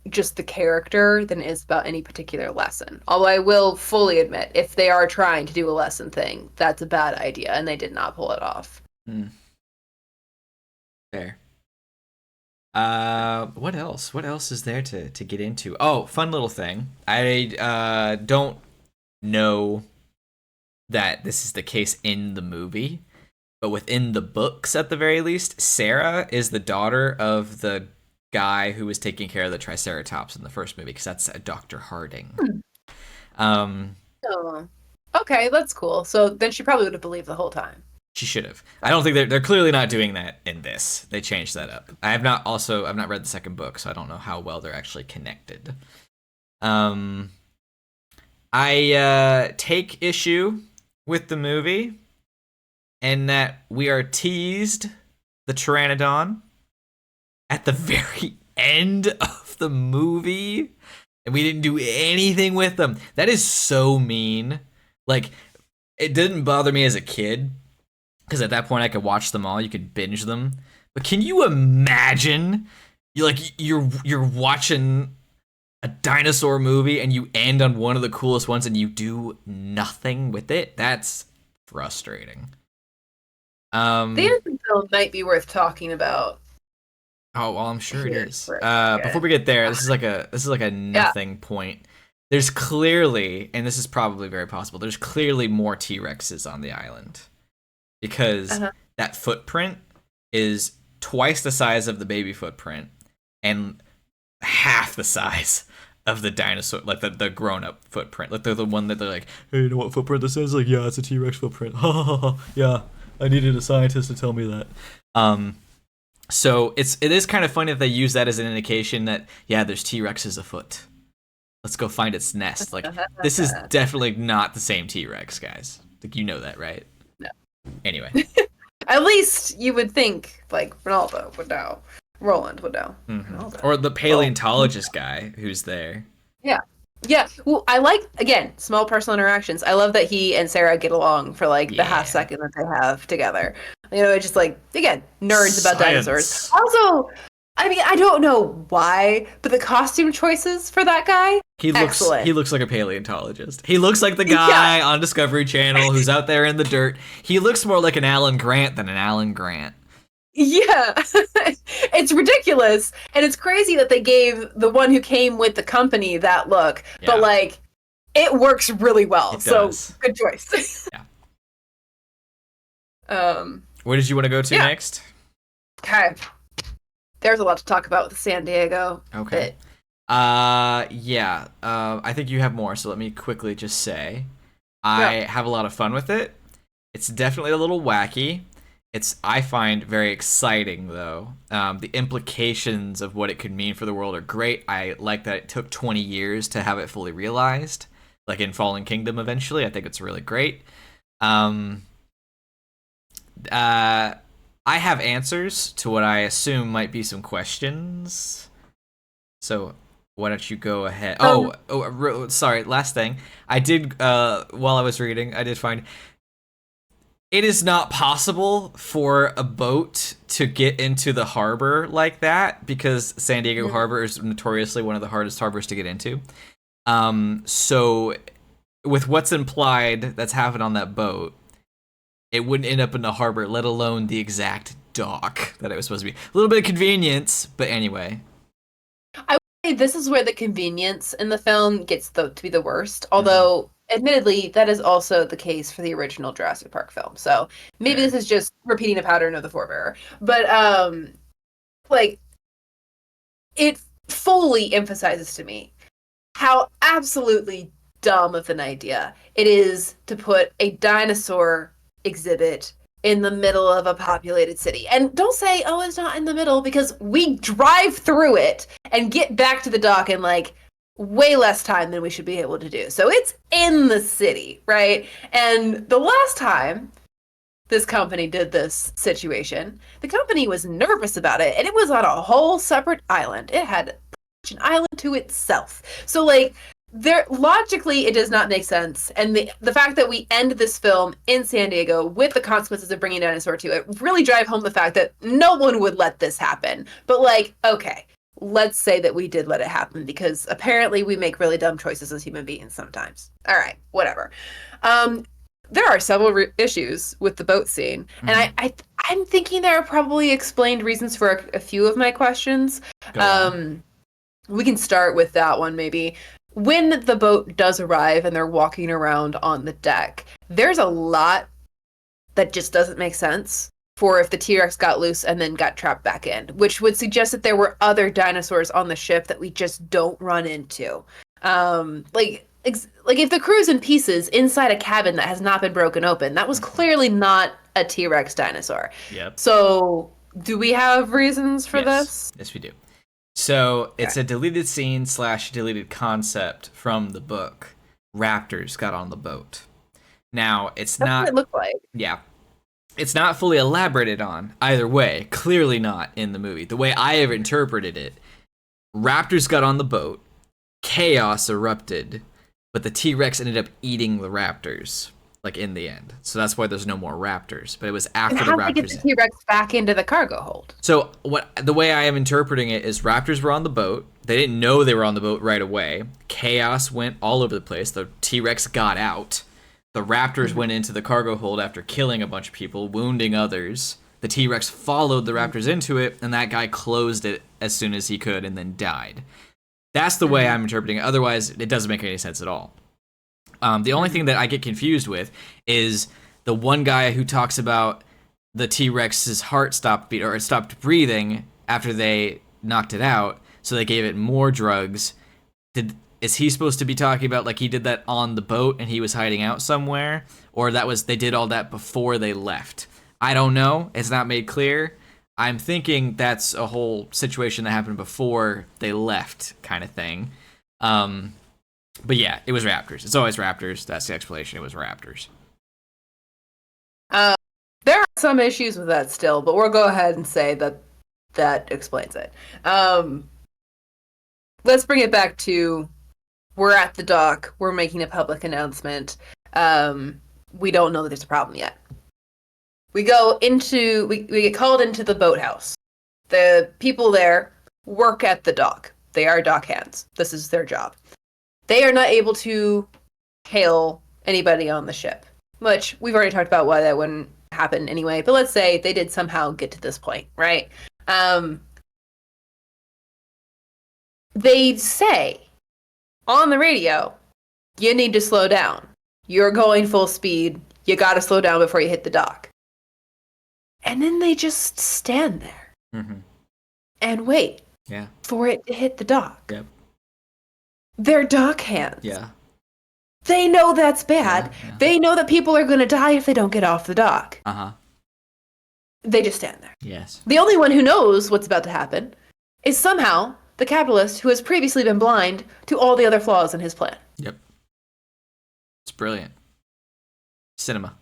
just the character than it is about any particular lesson. Although I will fully admit, if they are trying to do a lesson thing, that's a bad idea, and they did not pull it off. Hmm. Fair. What else? What else is there to get into? Oh, fun little thing. I don't know that this is the case in the movie, but within the books, at the very least, Sarah is the daughter of the guy who was taking care of the Triceratops in the first movie, because that's Dr. Harding. Um, Oh, okay, that's cool. So then she probably would have believed the whole time. She should have. I don't think they're clearly not doing that in this. They changed that up. I've not read the second book, so I don't know how well they're actually connected. I take issue with the movie and that we are teased the Pteranodon at the very end of the movie, and we didn't do anything with them. That is so mean. Like, it didn't bother me as a kid, because at that point I could watch them all. You could binge them. But can you imagine, you're watching a dinosaur movie and you end on one of the coolest ones and you do nothing with it? That's frustrating. The end film might be worth talking about. Oh well, I'm sure it is. Before we get there, this is like a nothing point. There's clearly, and this is probably very possible, there's clearly more T-Rexes on the island. Because that footprint is twice the size of the baby footprint and half the size of the dinosaur, like the grown-up footprint. Like, they're the one that they're like, hey, you know what footprint this is? Like, yeah, it's a T-Rex footprint. Yeah, I needed a scientist to tell me that. So it is kind of funny that they use that as an indication that, yeah, there's T-Rexes afoot. Let's go find its nest. Like, this is definitely not the same T-Rex, guys. Like, you know that, right? Anyway. At least you would think, like, Ronaldo would know. Roland would know. Mm-hmm. Or the paleontologist guy who's there. Yeah. Yeah. Well, I like, again, small personal interactions. I love that he and Sarah get along for, like, the half second that they have together. You know, it's just, like, again, nerds about dinosaurs. Also, I mean, I don't know why, but the costume choices for that guy, excellent. He looks like a paleontologist. He looks like the guy on Discovery Channel who's out there in the dirt. He looks more like an Alan Grant than an Alan Grant. Yeah. It's ridiculous. And it's crazy that they gave the one who came with the company that look. Yeah. But, like, it works really well. So, good choice. Yeah. Where did you want to go to next? Okay. There's a lot to talk about with San Diego. Okay. I think you have more, so let me quickly just say I have a lot of fun with it. It's definitely a little wacky. I find very exciting, though. The implications of what it could mean for the world are great. I like that it took 20 years to have it fully realized, like in Fallen Kingdom eventually. I think it's really great. I have answers to what I assume might be some questions. So why don't you go ahead? Sorry, last thing. I did, while I was reading, I did find it is not possible for a boat to get into the harbor like that, because San Diego Harbor is notoriously one of the hardest harbors to get into. So with what's implied that's happened on that boat, it wouldn't end up in the harbor, let alone the exact dock that it was supposed to be. A little bit of convenience, but anyway. I would say this is where the convenience in the film gets to be the worst. Although, admittedly, that is also the case for the original Jurassic Park film. So maybe this is just repeating a pattern of the forebearer. But like, it fully emphasizes to me how absolutely dumb of an idea it is to put a dinosaur exhibit in the middle of a populated city. And don't say, oh, it's not in the middle, because we drive through it and get back to the dock in like way less time than we should be able to do. So it's in the city, right? And the last time this company did this situation, the company was nervous about it, and it was on a whole separate island. It had an island to itself. So like, there logically it does not make sense, and the fact that we end this film in San Diego with the consequences of bringing a dinosaur to it really drive home the fact that no one would let this happen. But like, okay, let's say that we did let it happen, because apparently we make really dumb choices as human beings sometimes. All right, whatever. There are several issues with the boat scene, and I'm thinking there are probably explained reasons for a few of my questions. We can start with that one, maybe. When the boat does arrive and they're walking around on the deck, there's a lot that just doesn't make sense for if the T-Rex got loose and then got trapped back in, which would suggest that there were other dinosaurs on the ship that we just don't run into. Like if the crew's in pieces inside a cabin that has not been broken open, that was clearly not a T-Rex dinosaur. Yep. So do we have reasons for this? Yes, we do. So it's a deleted scene / deleted concept from the book. Raptors got on the boat. Now, it's That's not... what it looked like. Yeah. It's not fully elaborated on either way. Clearly not in the movie. The way I have interpreted it, raptors got on the boat, chaos erupted, but the T-Rex ended up eating the raptors, like, in the end. So that's why there's no more raptors. But it was after the raptors... How did they get the T-Rex back into the cargo hold? So the way I am interpreting it is raptors were on the boat. They didn't know they were on the boat right away. Chaos went all over the place. The T-Rex got out. The raptors went into the cargo hold after killing a bunch of people, wounding others. The T-Rex followed the raptors into it, and that guy closed it as soon as he could and then died. That's the way I'm interpreting it. Otherwise, it doesn't make any sense at all. The only thing that I get confused with is the one guy who talks about the T-Rex's heart stopped breathing after they knocked it out, so they gave it more drugs. Is he supposed to be talking about like he did that on the boat and he was hiding out somewhere, or they did all that before they left? I don't know. It's not made clear. I'm thinking that's a whole situation that happened before they left, kind of thing. But yeah, it was raptors. It's always raptors. That's the explanation. It was raptors. There are some issues with that still, but we'll go ahead and say that explains it. Let's bring it back to, we're at the dock. We're making a public announcement. We don't know that there's a problem yet. We get called into the boathouse. The people there work at the dock. They are dock hands. This is their job. They are not able to hail anybody on the ship, which we've already talked about why that wouldn't happen anyway. But let's say they did somehow get to this point, right? They say on the radio, you need to slow down. You're going full speed. You got to slow down before you hit the dock. And then they just stand there and wait for it to hit the dock. Yep. They're dock hands. Yeah. They know that's bad. Yeah. They know that people are going to die if they don't get off the dock. They just stand there. Yes. The only one who knows what's about to happen is somehow the capitalist who has previously been blind to all the other flaws in his plan. Yep. It's brilliant. Cinema.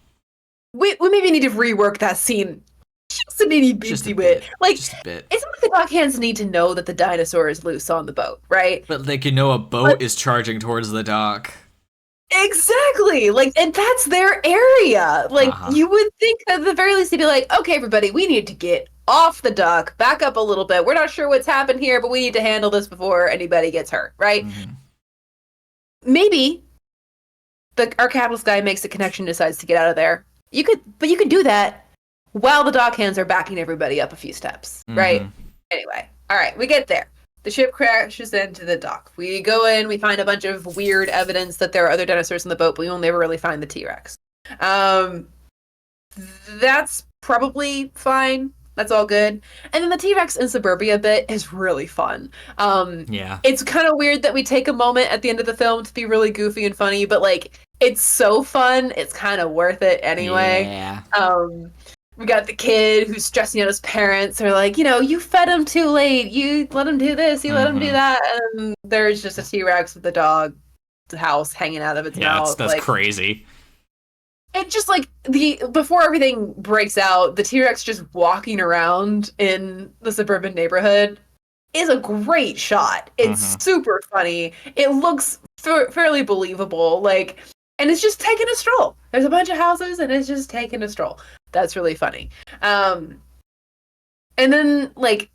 We maybe need to rework that scene just a itty bitty bit. Like, just a bit. It's not like the dock hands need to know that the dinosaur is loose on the boat, right? But they can know a boat is charging towards the dock. Exactly. Like, and that's their area. Like, you would think that at the very least they'd be like, okay, everybody, we need to get off the dock, back up a little bit. We're not sure what's happened here, but we need to handle this before anybody gets hurt, right? Maybe our capitalist guy makes a connection, decides to get out of there. You can do that while the dock hands are backing everybody up a few steps, right? Anyway, all right, we get there. The ship crashes into the dock. We go in, we find a bunch of weird evidence that there are other dinosaurs in the boat, but we will never really find the T-Rex. That's probably fine. That's all good. And then the T-Rex in suburbia bit is really fun. Yeah. It's kind of weird that we take a moment at the end of the film to be really goofy and funny, but like it's so fun, it's kind of worth it anyway. Yeah. We got the kid who's stressing out his parents. They're like, you know, you fed him too late. You let him do this. You let him do Mm-hmm. that. And there's just a T-Rex with a dog house hanging out of its Yeah, mouth. that's Like crazy. it just like the before everything breaks out, the T-Rex just walking around in the suburban neighborhood is a great shot. It's Mm-hmm. super funny. It looks fairly believable. Like, and it's just taking a stroll. There's a bunch of houses, and it's just taking a stroll. That's really funny. And then like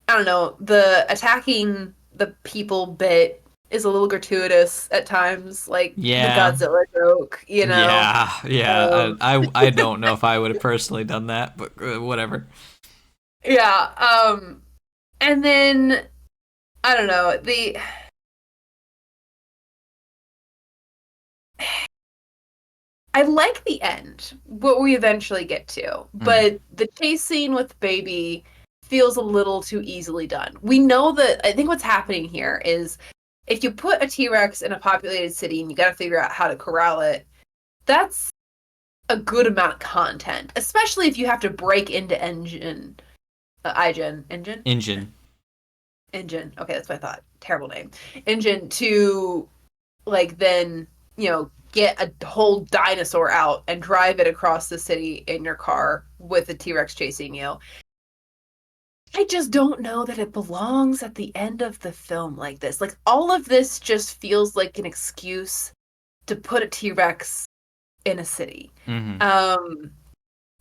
I don't know, the attacking the people bit is a little gratuitous at times, like the Yeah. Godzilla joke, you know. Yeah. Yeah. Um, I don't know if I would have personally done that, but whatever. yeah. And then I don't know the. I like the end, what we eventually get to, Mm. but the chase scene with Baby feels a little too easily done. We know that I think what's happening here is if you put a T-Rex in a populated city and you got to figure out how to corral it, that's a good amount of content, especially if you have to break into Engine. engine. Okay, that's what I thought. Terrible name. Engine to like then get a whole dinosaur out and drive it across the city in your car with a T-Rex chasing you. I just don't know that it belongs at the end of the film like this. Like all of this just feels like an excuse to put a T-Rex in a city. Mm-hmm.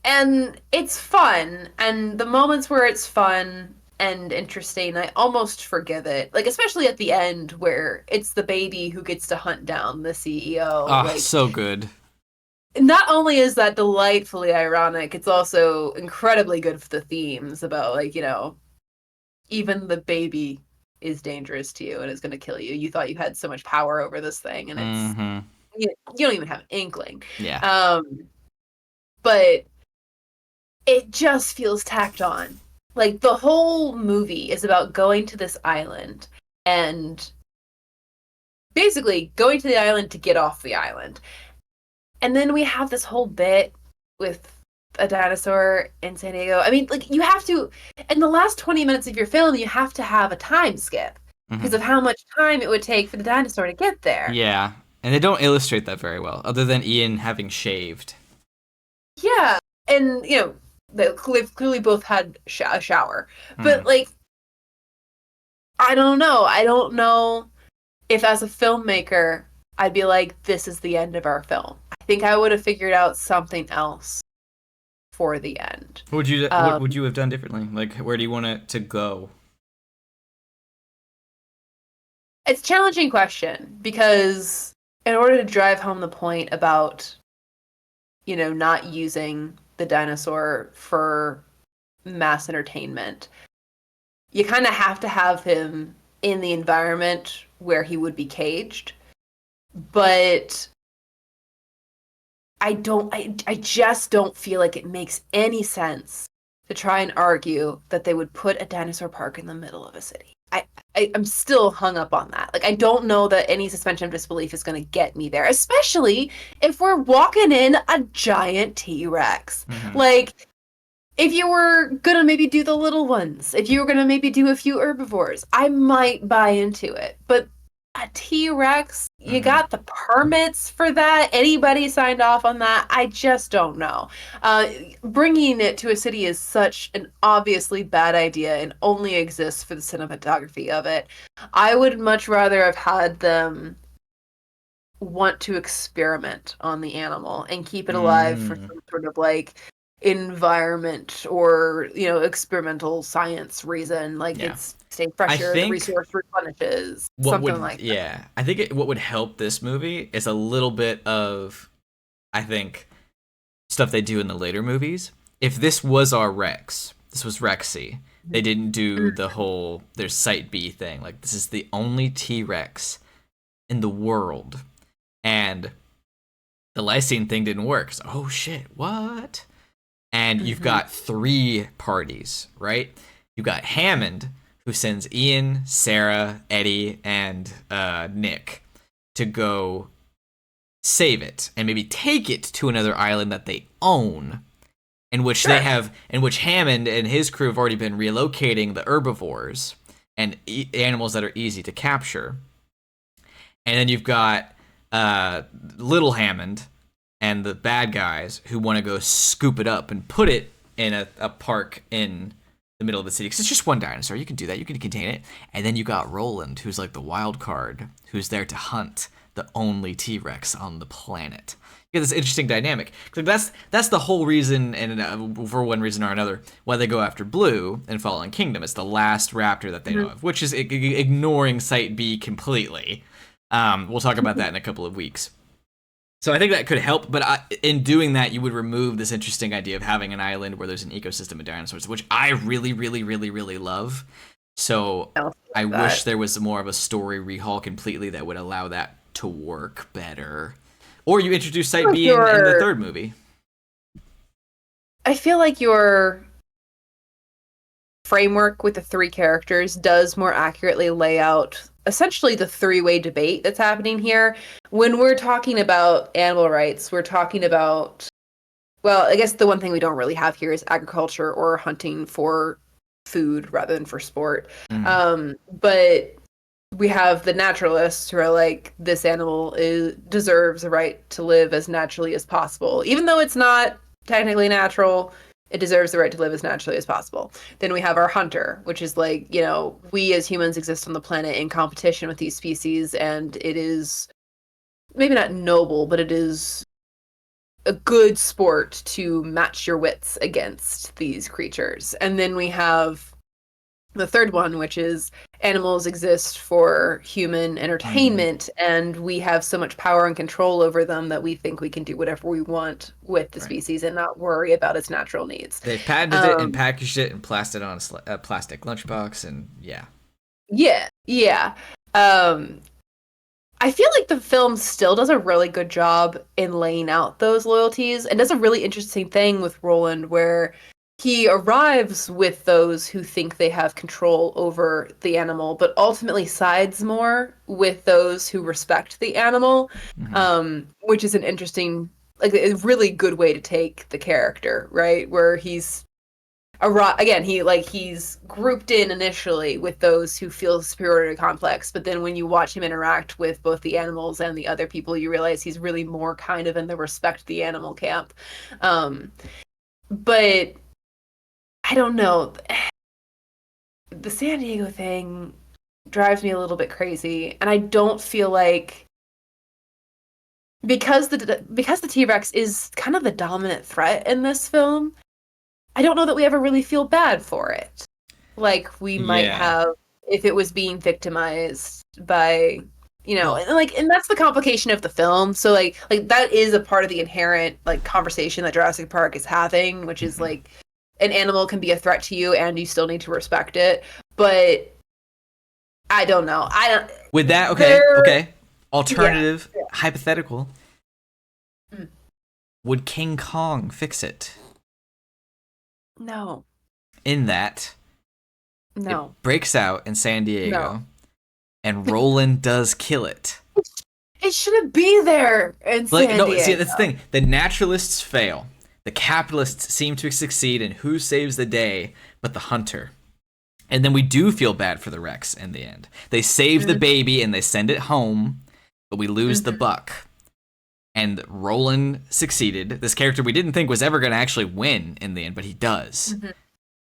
And it's fun, and the moments where it's fun and interesting, I almost forgive it. Like especially at the end where it's the baby who gets to hunt down the CEO. Ah, Like so good. not only is that delightfully ironic, it's also incredibly good for the themes about like, even the baby is dangerous to you and is going to kill you. You thought you had so much power over this thing and Mm-hmm. you don't even have an inkling. Yeah. But it just feels tacked on. Like the whole movie is about going to this island and basically going to the island to get off the island. And then we have this whole bit with a dinosaur in San Diego. I mean, like you have to in the last 20 minutes of your film, you have to have a time skip because Mm-hmm. of how much time it would take for the dinosaur to get there. Yeah. And they don't illustrate that very well, other than Ian having shaved. Yeah. And, they've clearly both had a shower. But Mm. like I don't know. I don't know if as a filmmaker I'd be like, this is the end of our film. I think I would have figured out something else for the end. What would you have done differently? Like, where do you want it to go? It's a challenging question because in order to drive home the point about, not using the dinosaur for mass entertainment, you kind of have to have him in the environment where he would be caged. But I just don't feel like it makes any sense to try and argue that they would put a dinosaur park in the middle of a city. I'm still hung up on that. Like I don't know that any suspension of disbelief is going to get me there, especially if we're walking in a giant T-Rex. Mm-hmm. Like if you were gonna maybe do the little ones, if you were gonna maybe do a few herbivores, I might buy into it. But a T-Rex, you Mm-hmm. got the permits for that? Anybody signed off on that? I just don't know. Bringing it to a city is such an obviously bad idea and only exists for the cinematography of it. I would much rather have had them want to experiment on the animal and keep it alive for Mm. some sort of like environment or experimental science reason, like Yeah. it's staying I fresher, the think resource replenishes, what something would like that. yeah, I think what would help this movie is a little bit of, I think, stuff they do in the later movies. If this was our Rex, this was Rexy. They didn't do the whole there's Site B thing. Like this is the only T-Rex in the world, and the lysine thing didn't work. So, oh shit, what? And you've got 3 parties, right? You've got Hammond, who sends Ian, Sarah, Eddie, and Nick to go save it and maybe take it to another island that they own, in which Hammond and his crew have already been relocating the herbivores and animals that are easy to capture. And then you've got Little Hammond and the bad guys who want to go scoop it up and put it in a park in the middle of the city, because it's just one dinosaur. You can do that. You can contain it. And then you got Roland, who's like the wild card, who's there to hunt the only T-Rex on the planet. You get this interesting dynamic. That's the whole reason, and for one reason or another, why they go after Blue in Fallen Kingdom. It's the last raptor that they know of, which is ignoring Site B completely. We'll talk about that in a couple of weeks. So I think that could help, but in doing that, you would remove this interesting idea of having an island where there's an ecosystem of dinosaurs, which I really, really, really, really love. So I wish there was more of a story rehaul completely that would allow that to work better. Or you introduce Site B in the 3rd movie. I feel like your framework with the 3 characters does more accurately lay out essentially the 3-way debate that's happening here. When we're talking about animal rights, we're talking about, well, I guess the one thing we don't really have here is agriculture or hunting for food rather than for sport. But we have the naturalists who are like, this animal deserves a right to live as naturally as possible. Even though it's not technically natural, it deserves the right to live as naturally as possible. Then we have our hunter, which is like, we as humans exist on the planet in competition with these species, and it is maybe not noble, but it is a good sport to match your wits against these creatures. And then we have the 3rd one, which is animals exist for human entertainment, and we have so much power and control over them that we think we can do whatever we want with the species and not worry about its natural needs. They patented it and packaged it and plastered it on a plastic lunchbox, and yeah. I feel like the film still does a really good job in laying out those loyalties, and does a really interesting thing with Roland where he arrives with those who think they have control over the animal, but ultimately sides more with those who respect the animal, which is an interesting, like, a really good way to take the character, right? Where he's he's grouped in initially with those who feel superiority complex, but then when you watch him interact with both the animals and the other people, you realize he's really more kind of in the respect the animal camp. But I don't know. The San Diego thing drives me a little bit crazy, and I don't feel like, because the T-Rex is kind of the dominant threat in this film, I don't know that we ever really feel bad for it, like we might have if it was being victimized by, and that's the complication of the film. So like that is a part of the inherent conversation that Jurassic Park is having, which is like, an animal can be a threat to you and you still need to respect it. But I don't know. With that, okay. Alternative, hypothetical. Would King Kong fix it? No. In that, no, it breaks out in San Diego, and Roland does kill it. It shouldn't be there in San Diego. See, that's the thing. The naturalists fail. The capitalists seem to succeed, and who saves the day but the hunter? And then we do feel bad for the Rex in the end. They save the baby and they send it home, but we lose the buck. And Roland succeeded. This character we didn't think was ever going to actually win in the end, but he does.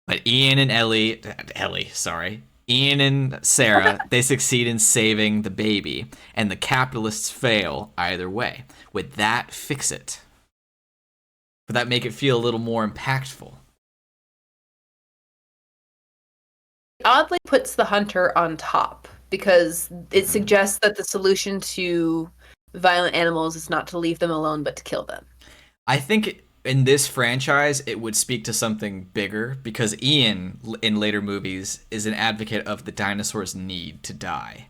But Ian and Sarah, they succeed in saving the baby, and the capitalists fail either way. Would that fix it? Would that make it feel a little more impactful? Oddly puts the hunter on top, because it suggests that the solution to violent animals is not to leave them alone, but to kill them. I think in this franchise, it would speak to something bigger, because Ian, in later movies, is an advocate of the dinosaurs' need to die.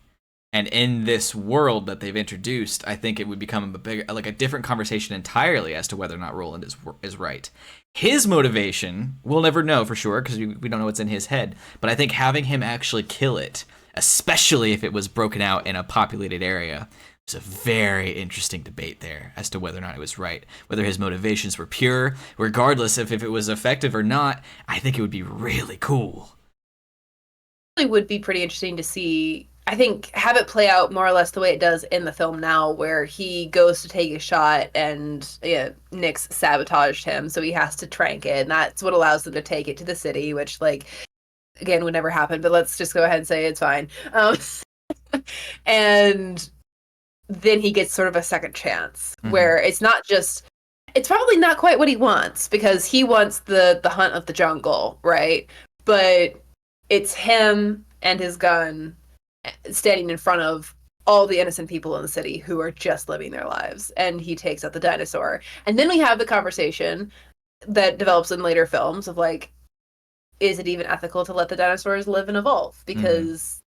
And in this world that they've introduced, I think it would become a different conversation entirely as to whether or not Roland is right. His motivation, we'll never know for sure because we don't know what's in his head. But I think having him actually kill it, especially if it was broken out in a populated area, was a very interesting debate there as to whether or not it was right. Whether his motivations were pure, regardless of if it was effective or not, I think it would be really cool. It would be pretty interesting to see. I think have it play out more or less the way it does in the film now, where he goes to take a shot and Nyx sabotaged him, so he has to trank it, and that's what allows them to take it to the city, which, like, again, would never happen. But let's just go ahead and say it's fine. And then he gets sort of a second chance, where it's not just. It's probably not quite what he wants because he wants the hunt of the jungle, right? But it's him and his gun standing in front of all the innocent people in the city who are just living their lives, and he takes out the dinosaur. And then we have the conversation that develops in later films of, like, is it even ethical to let the dinosaurs live and evolve? Because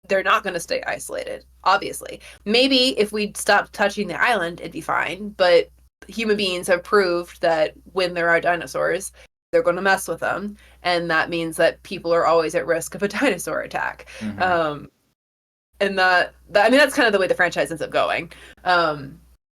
they're not going to stay isolated, obviously. Maybe if we stopped touching the island, it'd be fine, but human beings have proved that when there are dinosaurs, they're going to mess with them, and that means that people are always at risk of a dinosaur attack. And that I mean, that's kind of the way the franchise ends up going.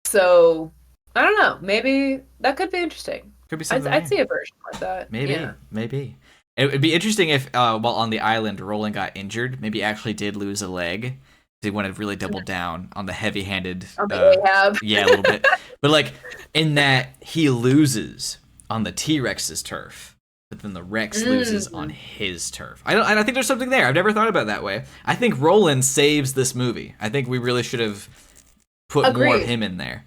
So I don't know. Maybe that could be interesting. Could be something. I'd see a version like that. Maybe. It would be interesting if, while on the island, Roland got injured. Maybe actually did lose a leg. They want to really double down on the heavy-handed. On the Ahab. Yeah, a little bit. But, like, in that he loses on the T-Rex's turf, but then the Rex loses on his turf. I think there's something there. I've never thought about it that way. I think Roland saves this movie. I think we really should have put more of him in there.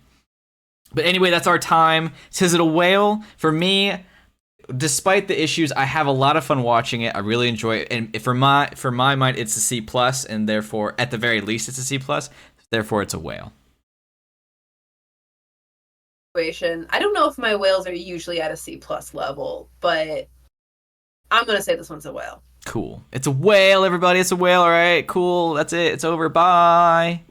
But anyway, that's our time. Is it a whale? For me, despite the issues, I have a lot of fun watching it. I really enjoy it. And for my mind, it's a C+, and therefore, at the very least, it's a C+. Therefore, it's a whale. I don't know if my whales are usually at a C+ level, but I'm going to say this one's a whale. Cool. It's a whale, everybody. It's a whale. All right, cool. That's it. It's over. Bye.